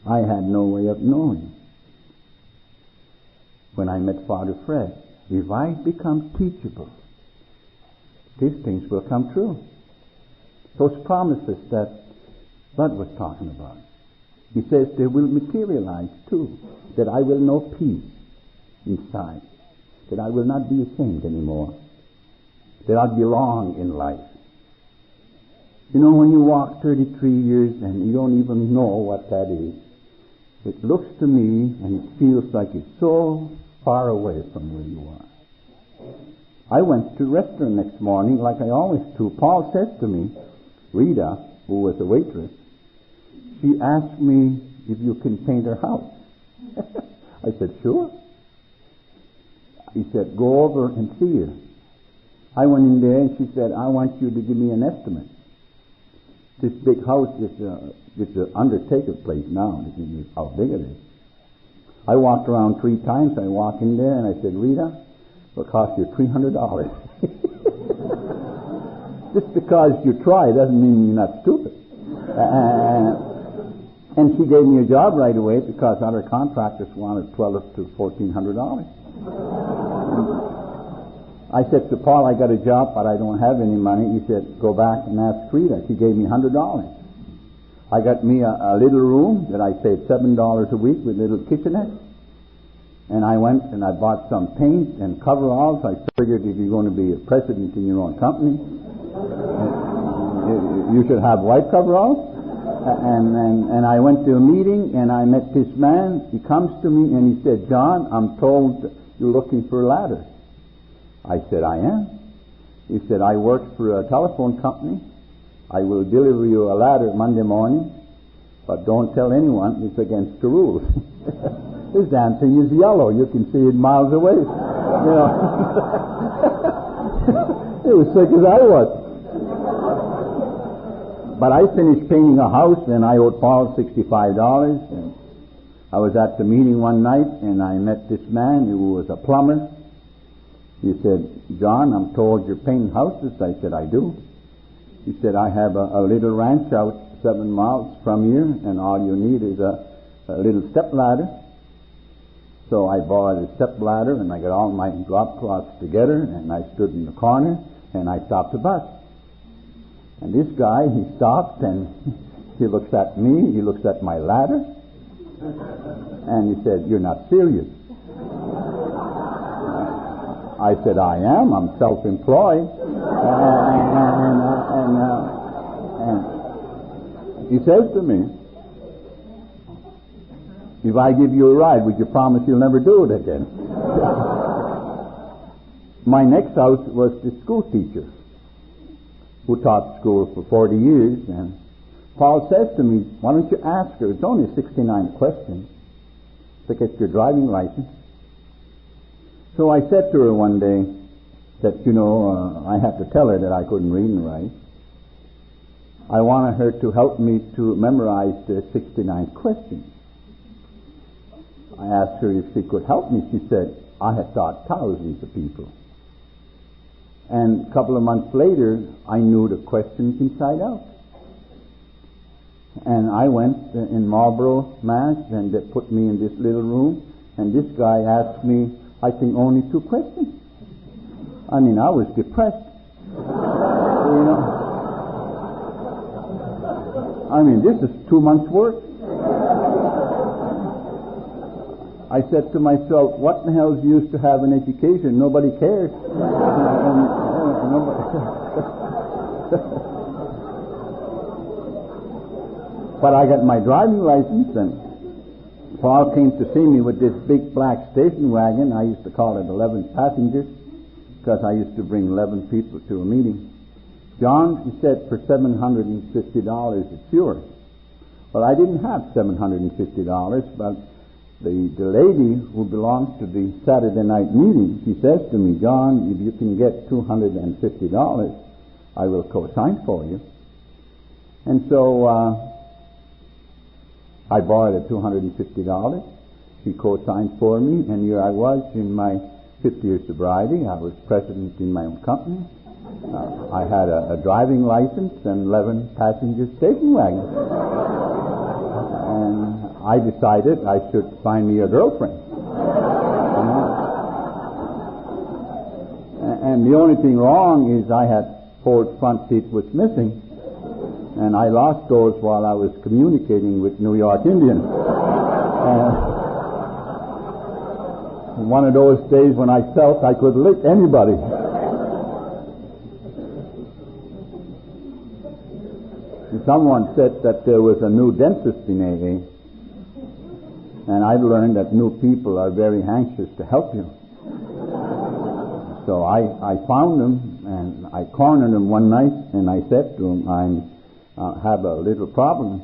I had no way of knowing. When I met Father Fred, if I become teachable, these things will come true. Those promises that Bud was talking about. He says they will materialize too. That I will know peace inside. That I will not be ashamed anymore. That I'll belong in life. You know, when you walk 33 years and you don't even know what that is, it looks to me and it feels like it's so far away from where you are. I went to the restaurant next morning like I always do. Paul said to me, Rita, who was a waitress, she asked me if you can paint her house. I said, sure. He said, go over and see her. I went in there and she said, I want you to give me an estimate. This big house is an undertaker place now. This is how big it is. I walked around 3 times. I walked in there and I said, Rita, it'll cost you $300. Just because you try doesn't mean you're not stupid. And she gave me a job right away because other contractors wanted $1,200 to $1,400. I said to Paul, I got a job, but I don't have any money. He said, go back and ask Frida. She gave me $100. I got me a little room that I paid $7 a week with a little kitchenette. And I went and I bought some paint and coveralls. I figured if you're going to be a president in your own company, you should have white coveralls. And I went to a meeting and I met this man. He comes to me and he said, John, I'm told you're looking for a ladder. I said, I am. He said, I work for a telephone company. I will deliver you a ladder Monday morning, but don't tell anyone. It's against the rules. This damn thing is yellow. You can see it miles away. You know. It was sick as I was. But I finished painting a house and I owed Paul $65. And I was at the meeting one night and I met this man who was a plumber. He said, John, I'm told you're painting houses. I said, I do. He said, I have a little ranch out 7 miles from here, and all you need is a little step ladder. So I borrowed a step ladder, and I got all my drop cloths together, and I stood in the corner, and I stopped the bus. And this guy, he stopped, and he looks at me, he looks at my ladder, and he said, you're not serious. I said, I am. I'm self-employed. And he says to me, if I give you a ride, would you promise you'll never do it again? My next house was the school teacher who taught school for 40 years. And Paul says to me, why don't you ask her? It's only 69 questions to get your driving license. So I said to her one day that, I had to tell her that I couldn't read and write. I wanted her to help me to memorize the 69 questions. I asked her if she could help me. She said, I have taught thousands of people. And a couple of months later, I knew the questions inside out. And I went in Marlborough, Mass, and they put me in this little room, and this guy asked me, I think, only 2 questions. I mean, I was depressed. I mean, this is 2 months' work. I said to myself, what in the hell is the use to have an education? Nobody cares. But I got my driving license, and Paul came to see me with this big black station wagon. I used to call it 11 passengers because I used to bring 11 people to a meeting. John, he said, for $750 it's yours. Well, I didn't have $750, but the lady who belongs to the Saturday night meeting, she says to me, John, if you can get $250, I will co-sign for you. And so I borrowed the $250. She co-signed for me, and here I was in my 5th year sobriety. I was president in my own company. I had a driving license and 11 passenger station wagon. And I decided I should find me a girlfriend. And the only thing wrong is I had 4 front teeth was missing. And I lost those while I was communicating with New York Indians. One of those days when I felt I could lick anybody. Someone said that there was a new dentist in AA, and I've learned that new people are very anxious to help you. So I found him, and I cornered him one night, and I said to him, I have a little problem.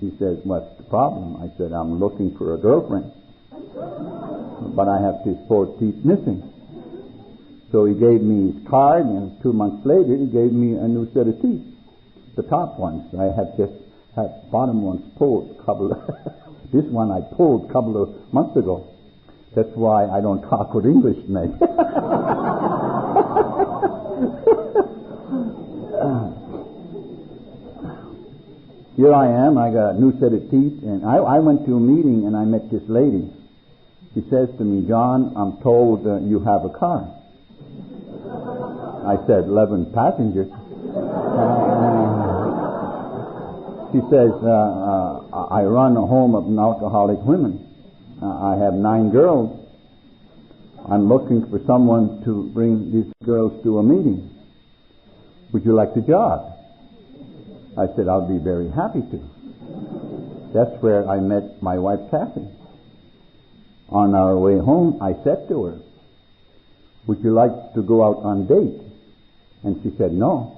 He said, what's the problem? I said, I'm looking for a girlfriend, but I have these 4 teeth missing. So he gave me his card, and 2 months later he gave me a new set of teeth. The top ones. I had just had bottom ones pulled this one I pulled a couple of months ago. That's why I don't talk with English tonight. Here I am, I got a new set of teeth, and I went to a meeting and I met this lady. She says to me, John, I'm told you have a car. I said, 11 passengers. She says, I run a home of alcoholic women. I have 9 girls. I'm looking for someone to bring these girls to a meeting. Would you like the job? I said, I'll be very happy to. That's where I met my wife, Kathy. On our way home, I said to her, would you like to go out on date? And she said, no.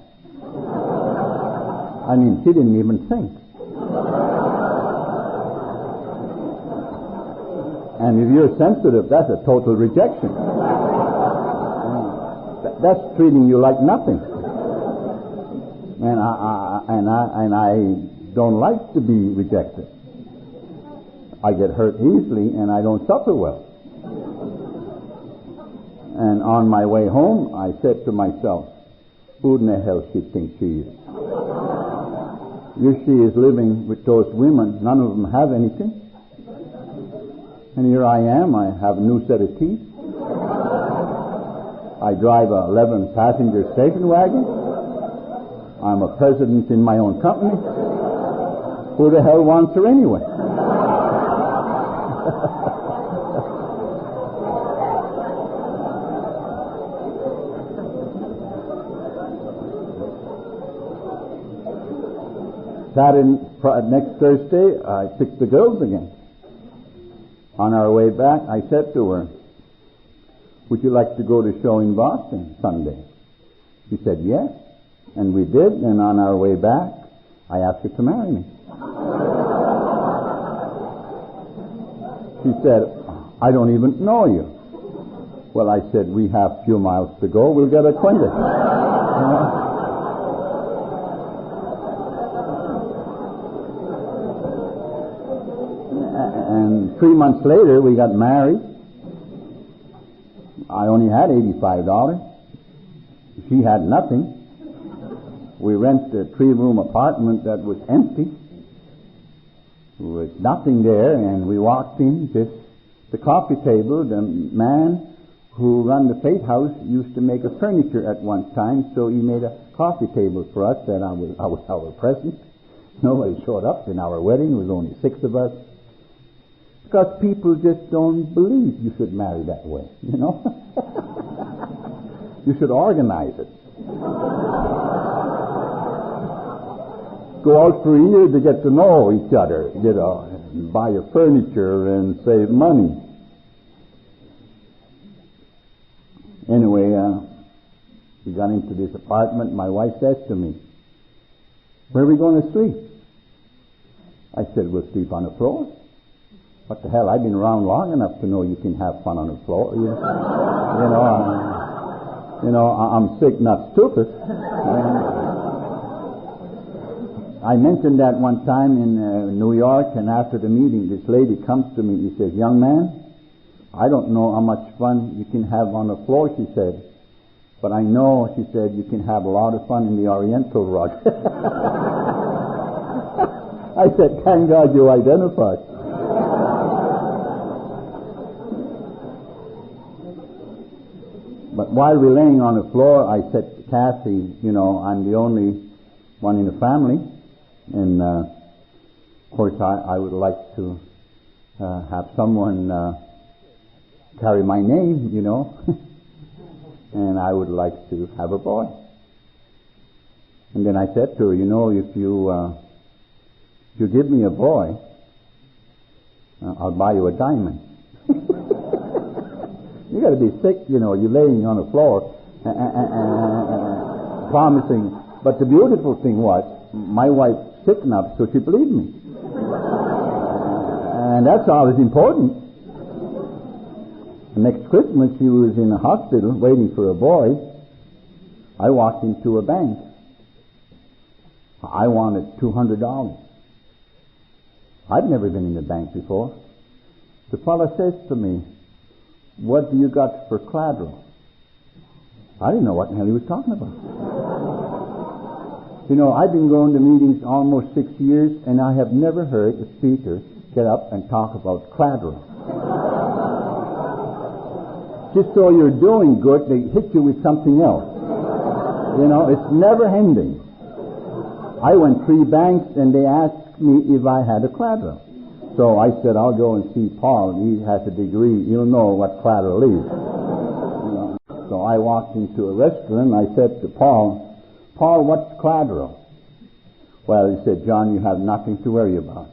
I mean, she didn't even think. And if you're sensitive, that's a total rejection. That's treating you like nothing. And I don't like to be rejected. I get hurt easily and I don't suffer well. And on my way home, I said to myself, who in the hell she thinks she is? Here she is living with those women. None of them have anything. And here I am. I have a new set of teeth. I drive a 11-passenger station wagon. I'm a president in my own company. Who the hell wants her anyway? Next Thursday, I picked the girls again. On our way back, I said to her, would you like to go to show in Boston Sunday? She said, yes. And we did, and on our way back, I asked her to marry me. She said, I don't even know you. Well, I said, we have a few miles to go, we'll get acquainted. And 3 months later, we got married. I only had $85. She had nothing. We rented a 3-room apartment that was empty. There was nothing there, and we walked in, just the coffee table. The man who ran the Faith House used to make a furniture at one time, so he made a coffee table for us, and I was our present. Nobody showed up in our wedding. There was only 6 of us. Because people just don't believe you should marry that way, you know. You should organize it. Go out for a year to get to know each other, you know, and buy your furniture and save money. Anyway, we got into this apartment. My wife says to me, where are we going to sleep? I said, we'll sleep on the floor. What the hell, I've been around long enough to know you can have fun on the floor. I'm sick, not stupid. I mentioned that one time in New York, and after the meeting, this lady comes to me. She says, young man, I don't know how much fun you can have on the floor, she said. But I know, she said, you can have a lot of fun in the Oriental rug. I said, thank God you identified. But while we're laying on the floor, I said to Kathy, I'm the only one in the family. And, of course, I would like to have someone carry my name, and I would like to have a boy. And then I said to her, if you give me a boy, I'll buy you a diamond. You got to be sick, you're laying on the floor promising. But the beautiful thing was, my wife's sick enough so she believed me. And that's always important. Next Christmas, she was in a hospital waiting for a boy. I walked into a bank. I wanted $200. I'd never been in the bank before. The fellow says to me, what do you got for collateral? I didn't know what the hell he was talking about. I've been going to meetings almost 6 years, and I have never heard a speaker get up and talk about collateral. Just so you're doing good, they hit you with something else. It's never ending. I went 3 banks and they asked me if I had a collateral. So I said, I'll go and see Paul. He has a degree. He'll know what collateral is. So I walked into a restaurant and I said to Paul, what's collateral? Well, he said, John, you have nothing to worry about.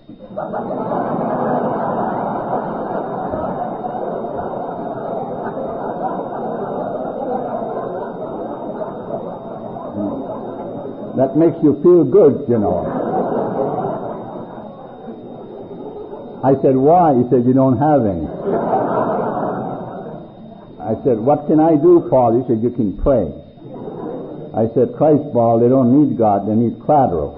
That makes you feel good, I said, why? He said, you don't have any. I said, what can I do, Paul? He said, you can pray. I said, Christ, Paul, they don't need God, they need collateral,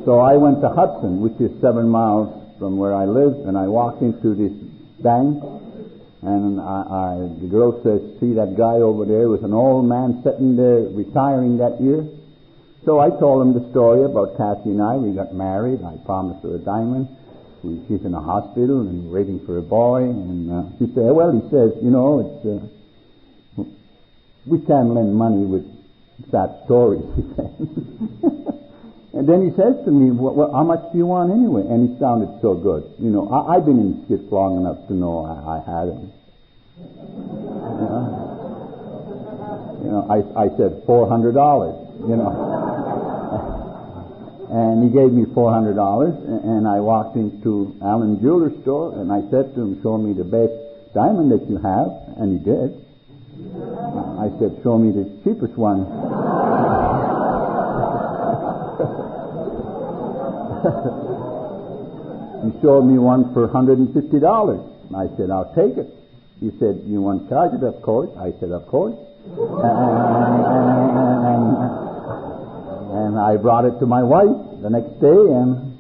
So I went to Hudson, which is 7 miles from where I live, and I walked into this bank, and the girl says, see that guy over there with an old man sitting there retiring that year? So I told him the story about Kathy and I. We got married. I promised her a diamond. She's in a hospital and waiting for a boy. And she said, well, he says, we can't lend money with sad stories, he said. And then he says to me, well, how much do you want anyway? And he sounded so good. I've been in skits long enough to know I had him. I said $400, And he gave me $400, and I walked into Allen Jeweler store, and I said to him, show me the best diamond that you have, and he did. I said, show me the cheapest one. He showed me one for $150. I said, I'll take it. He said, you want to charge it? Of course. I said, of course. And I brought it to my wife the next day, and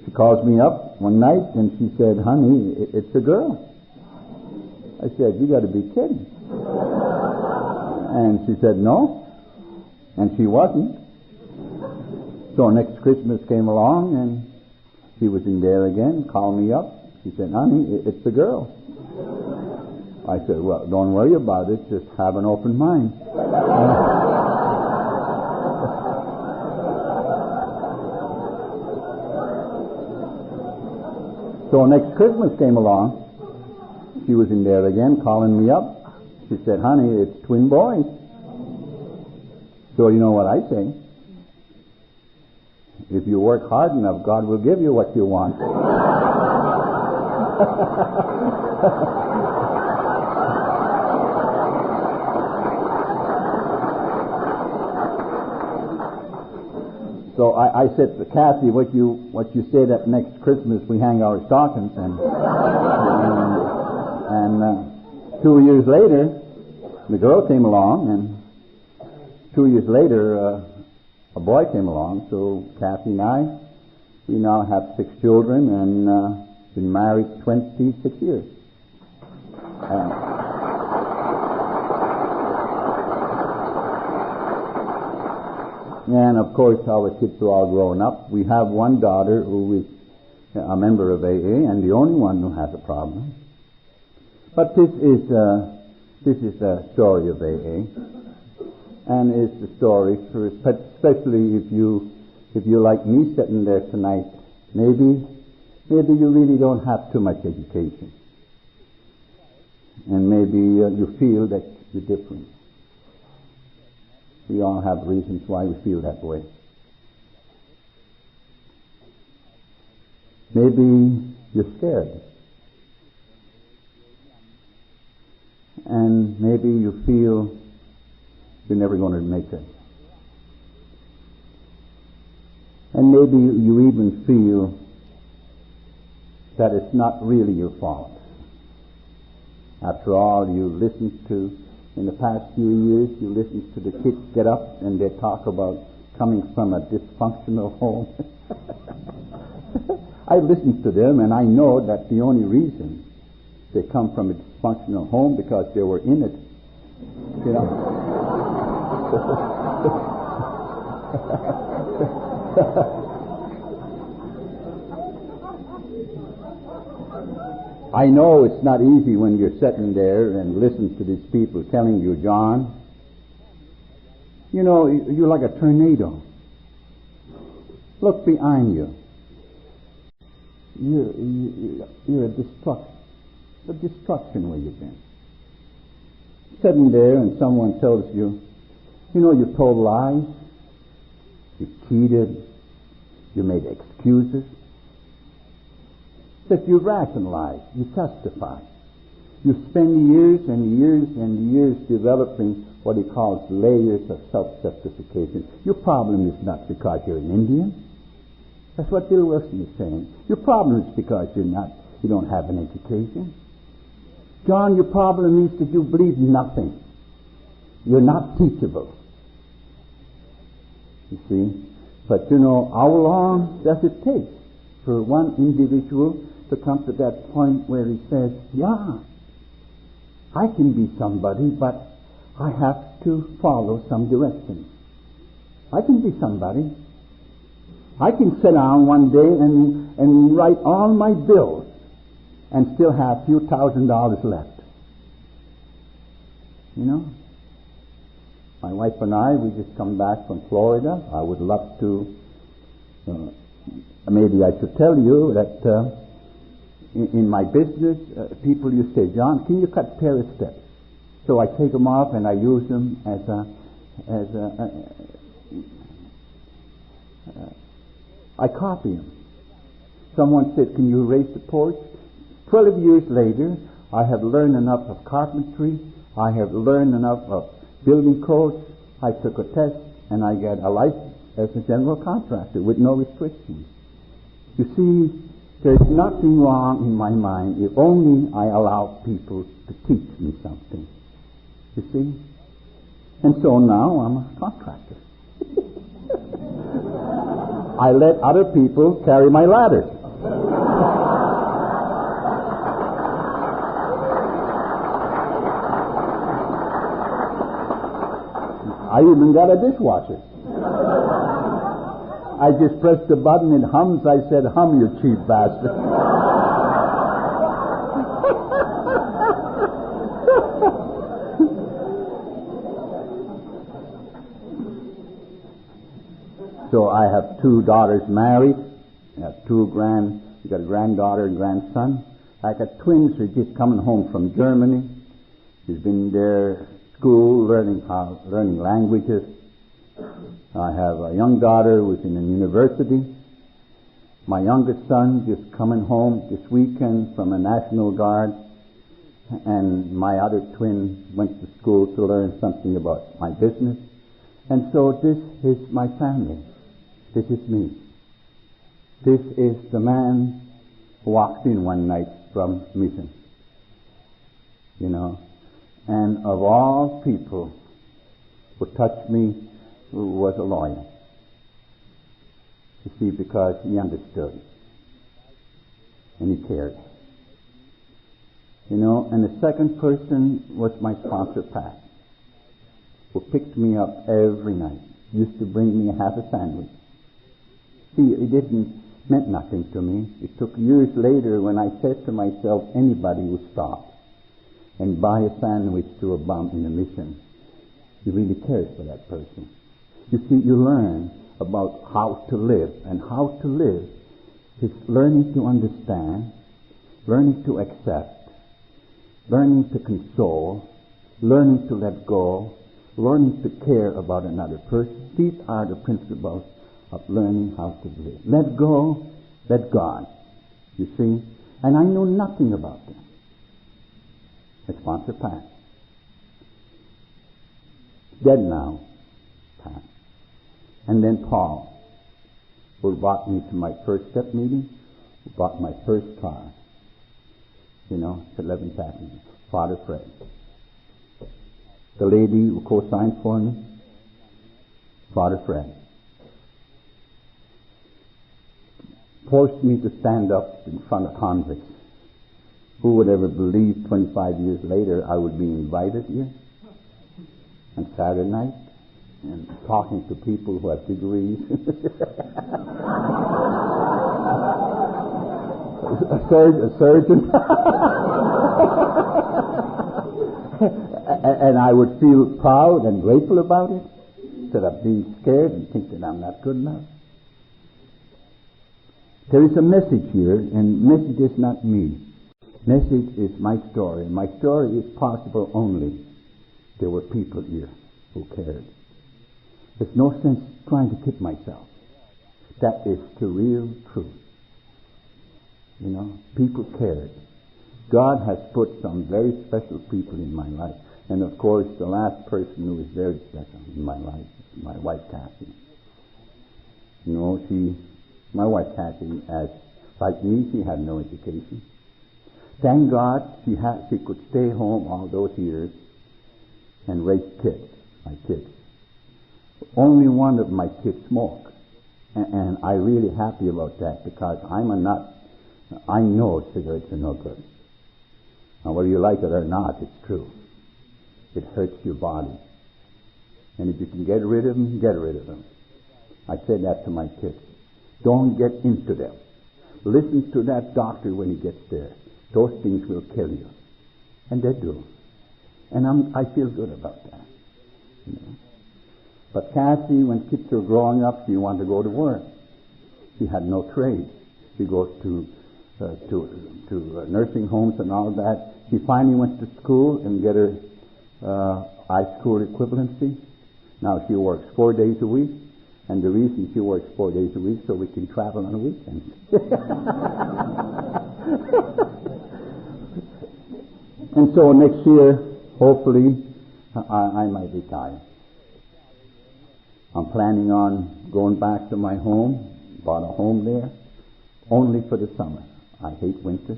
she calls me up one night, and she said, honey, it's a girl. I said, you got to be kidding. And she said, no. And she wasn't. So next Christmas came along, and she was in there again, called me up. She said, honey, it's a girl. I said, well, don't worry about it. Just have an open mind. So next Christmas came along. She was in there again, calling me up. She said, honey, it's twin boys. So you know what I say? If you work hard enough, God will give you what you want. So I said to Kathy, what you say that next Christmas we hang our stockings, and 2 years later the girl came along, and 2 years later a boy came along. So Kathy and I, we now have 6 children and been married 26 years. And of course our kids are all grown up. We have one daughter who is a member of AA and the only one who has a problem. But this is the story of AA, and it's the story for, especially if you like me sitting there tonight, maybe you really don't have too much education, and maybe you feel that you're different. We all have reasons why we feel that way. Maybe you're scared. And maybe you feel you're never going to make it. And maybe you even feel that it's not really your fault. After all, in the past few years, you listen to the kids get up and they talk about coming from a dysfunctional home. I listened to them, and I know that the only reason they come from a dysfunctional home because they were in it. I know it's not easy when you're sitting there and listen to these people telling you, John, you know, you're like a tornado. Look behind you. You're a destruction where you've been. Sitting there and someone tells you, you know, you told lies, you cheated, you made excuses, that you rationalize, you testify. You spend years and years and years developing what he calls layers of self-justification. Your problem is not because you're an Indian. That's what Bill Wilson is saying. Your problem is because you don't have an education. John, your problem is that you believe nothing. You're not teachable. You see? But you know, how long does it take for one individual to come to that point where he says, yeah, I can be somebody, but I have to follow some directions. I can be somebody. I can sit down one day and write all my bills and still have a few $1,000s left. You know? My wife and I, we just come back from Florida. I would love to, maybe I should tell you that in my business, people used to say, John, can you cut a pair of steps? So I take them off and I use them I copy them. Someone said, can you raise the porch? 12 years later, I have learned enough of carpentry. I have learned enough of building codes. I took a test and I got a license as a general contractor with no restrictions. You see, there's nothing wrong in my mind if only I allow people to teach me something. You see? And so now I'm a contractor. I let other people carry my ladder. I even got a dishwasher. I just pressed the button, it hums. I said, hum, you cheap bastard. So I have 2 daughters married. I have we got a granddaughter and grandson. I got twins who are just coming home from Germany. She's been there school learning languages. I have a young daughter who's in a university. My youngest son just coming home this weekend from a National Guard. And my other twin went to school to learn something about my business. And so this is my family. This is me. This is the man who walked in one night from mission. You know. And of all people who touched me, who was a lawyer. You see, because he understood. And he cared. You know, and the second person was my sponsor, Pat, who picked me up every night. Used to bring me half a sandwich. See, it meant nothing to me. It took years later when I said to myself, anybody who stops and buy a sandwich to a bum in a mission, he really cares for that person. You see, you learn about how to live, and how to live is learning to understand, learning to accept, learning to console, learning to let go, learning to care about another person. These are the principles of learning how to live. Let go, let God. You see? And I know nothing about them. My sponsor, Pat. Dead now, Pat. And then Paul, who brought me to my first step meeting, who bought my first car. You know, it's 11th Avenue. Father Fred. The lady who co-signed for me, Father Fred. Forced me to stand up in front of convicts. Who would ever believe 25 years later I would be invited here on Saturday night and talking to people who have degrees. A surgeon. And I would feel proud and grateful about it, instead of being scared and think that I'm not good enough. There is a message here, and message is not me. Message is my story. My story is possible only there were people here who cared. There's no sense trying to kid myself. That is the real truth. You know, people cared. God has put some very special people in my life. And of course, the last person who is very special in my life is my wife, Kathy. You know, my wife, Kathy, like me, she had no education. Thank God she could stay home all those years and raise my kids. Only one of my kids smoked. And I'm really happy about that, because I'm a nut. I know cigarettes are no good. Now, whether you like it or not, it's true. It hurts your body. And if you can get rid of them, get rid of them. I said that to my kids. Don't get into them. Listen to that doctor when he gets there. Those things will kill you. And they do. And I feel good about that. You know. But Cassie, when kids were growing up, she wanted to go to work. She had no trade. She goes to nursing homes and all that. She finally went to school and get her high school equivalency. Now she works 4 days a week, and the reason she works 4 days a week so we can travel on the weekends. And so next year, hopefully, I might retire. I'm planning on going back to my home. Bought a home there, only for the summer. I hate winter.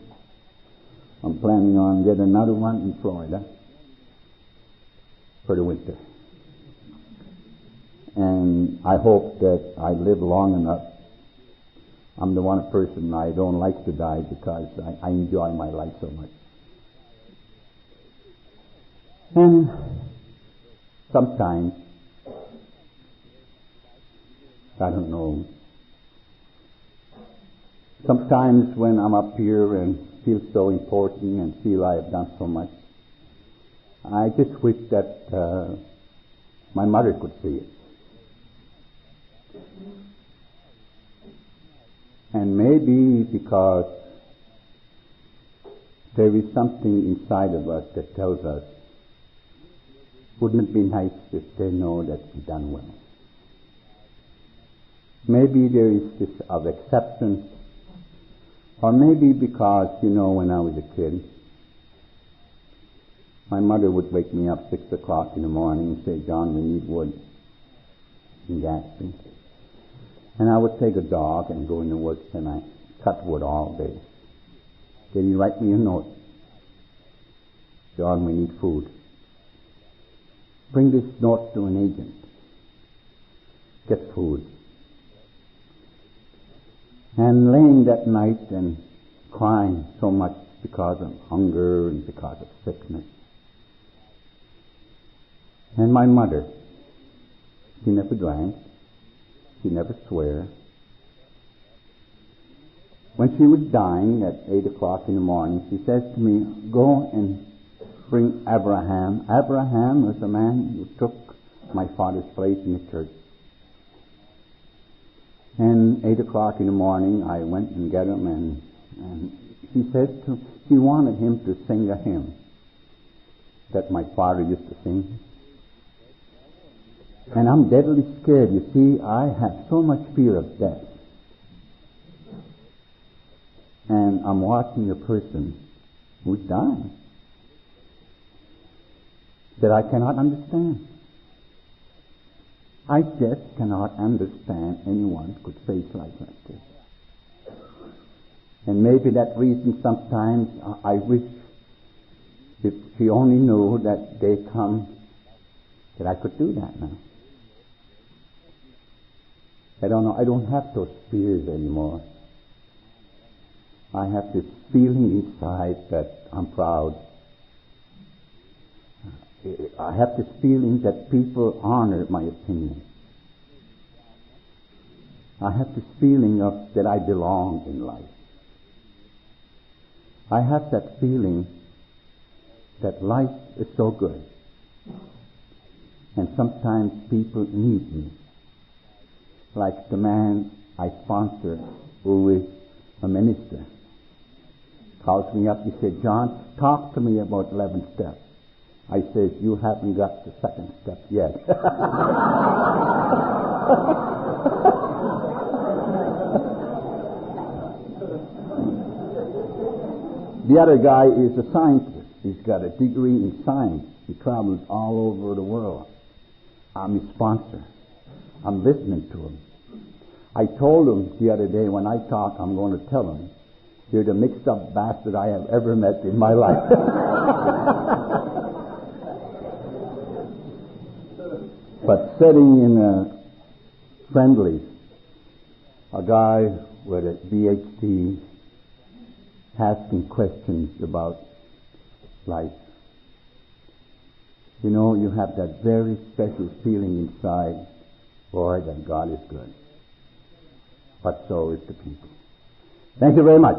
I'm planning on getting another one in Florida for the winter. And I hope that I live long enough. I'm the one person I don't like to die, because I enjoy my life so much. And sometimes, I don't know, sometimes when I'm up here and feel so important and feel I have done so much, I just wish that my mother could see it. And maybe because there is something inside of us that tells us, wouldn't it be nice if they know that we've done well? Maybe there is this of acceptance, or maybe because, when I was a kid, my mother would wake me up 6 o'clock in the morning and say, "John, we need wood in Gadsby." And I would take a dog and go in the woods, and I cut wood all day. Then he'd write me a note. "John, we need food. Bring this note to an agent. Get food." And laying that night and crying so much because of hunger and because of sickness. And my mother, she never drank, she never swore. When she was dying at 8 o'clock in the morning, she says to me, "Go and bring Abraham." Abraham was the man who took my father's place in the church. And 8 o'clock in the morning, I went and got him, and she wanted him to sing a hymn that my father used to sing. And I'm deadly scared. You see, I have so much fear of death. And I'm watching a person who's dying that I cannot understand. I just cannot understand anyone could face life like this. And maybe that reason sometimes I wish if she only knew that day come that I could do that now. I don't know. I don't have those fears anymore. I have this feeling inside that I'm proud. I have this feeling that people honor my opinion. I have this feeling that I belong in life. I have that feeling that life is so good. And sometimes people need me. Like the man I sponsor who is a minister. Calls me up, he said, John, talk to me about 11 steps. I says, you haven't got the second step yet. The other guy is a scientist. He's got a degree in science. He travels all over the world. I'm his sponsor. I'm listening to him. I told him the other day when I talk, I'm going to tell him, you're the mixed up bastard I have ever met in my life. But sitting in a friendly, a guy with a PhD asking questions about life. You know, you have that very special feeling inside, boy, that God is good. But so is the people. Thank you very much.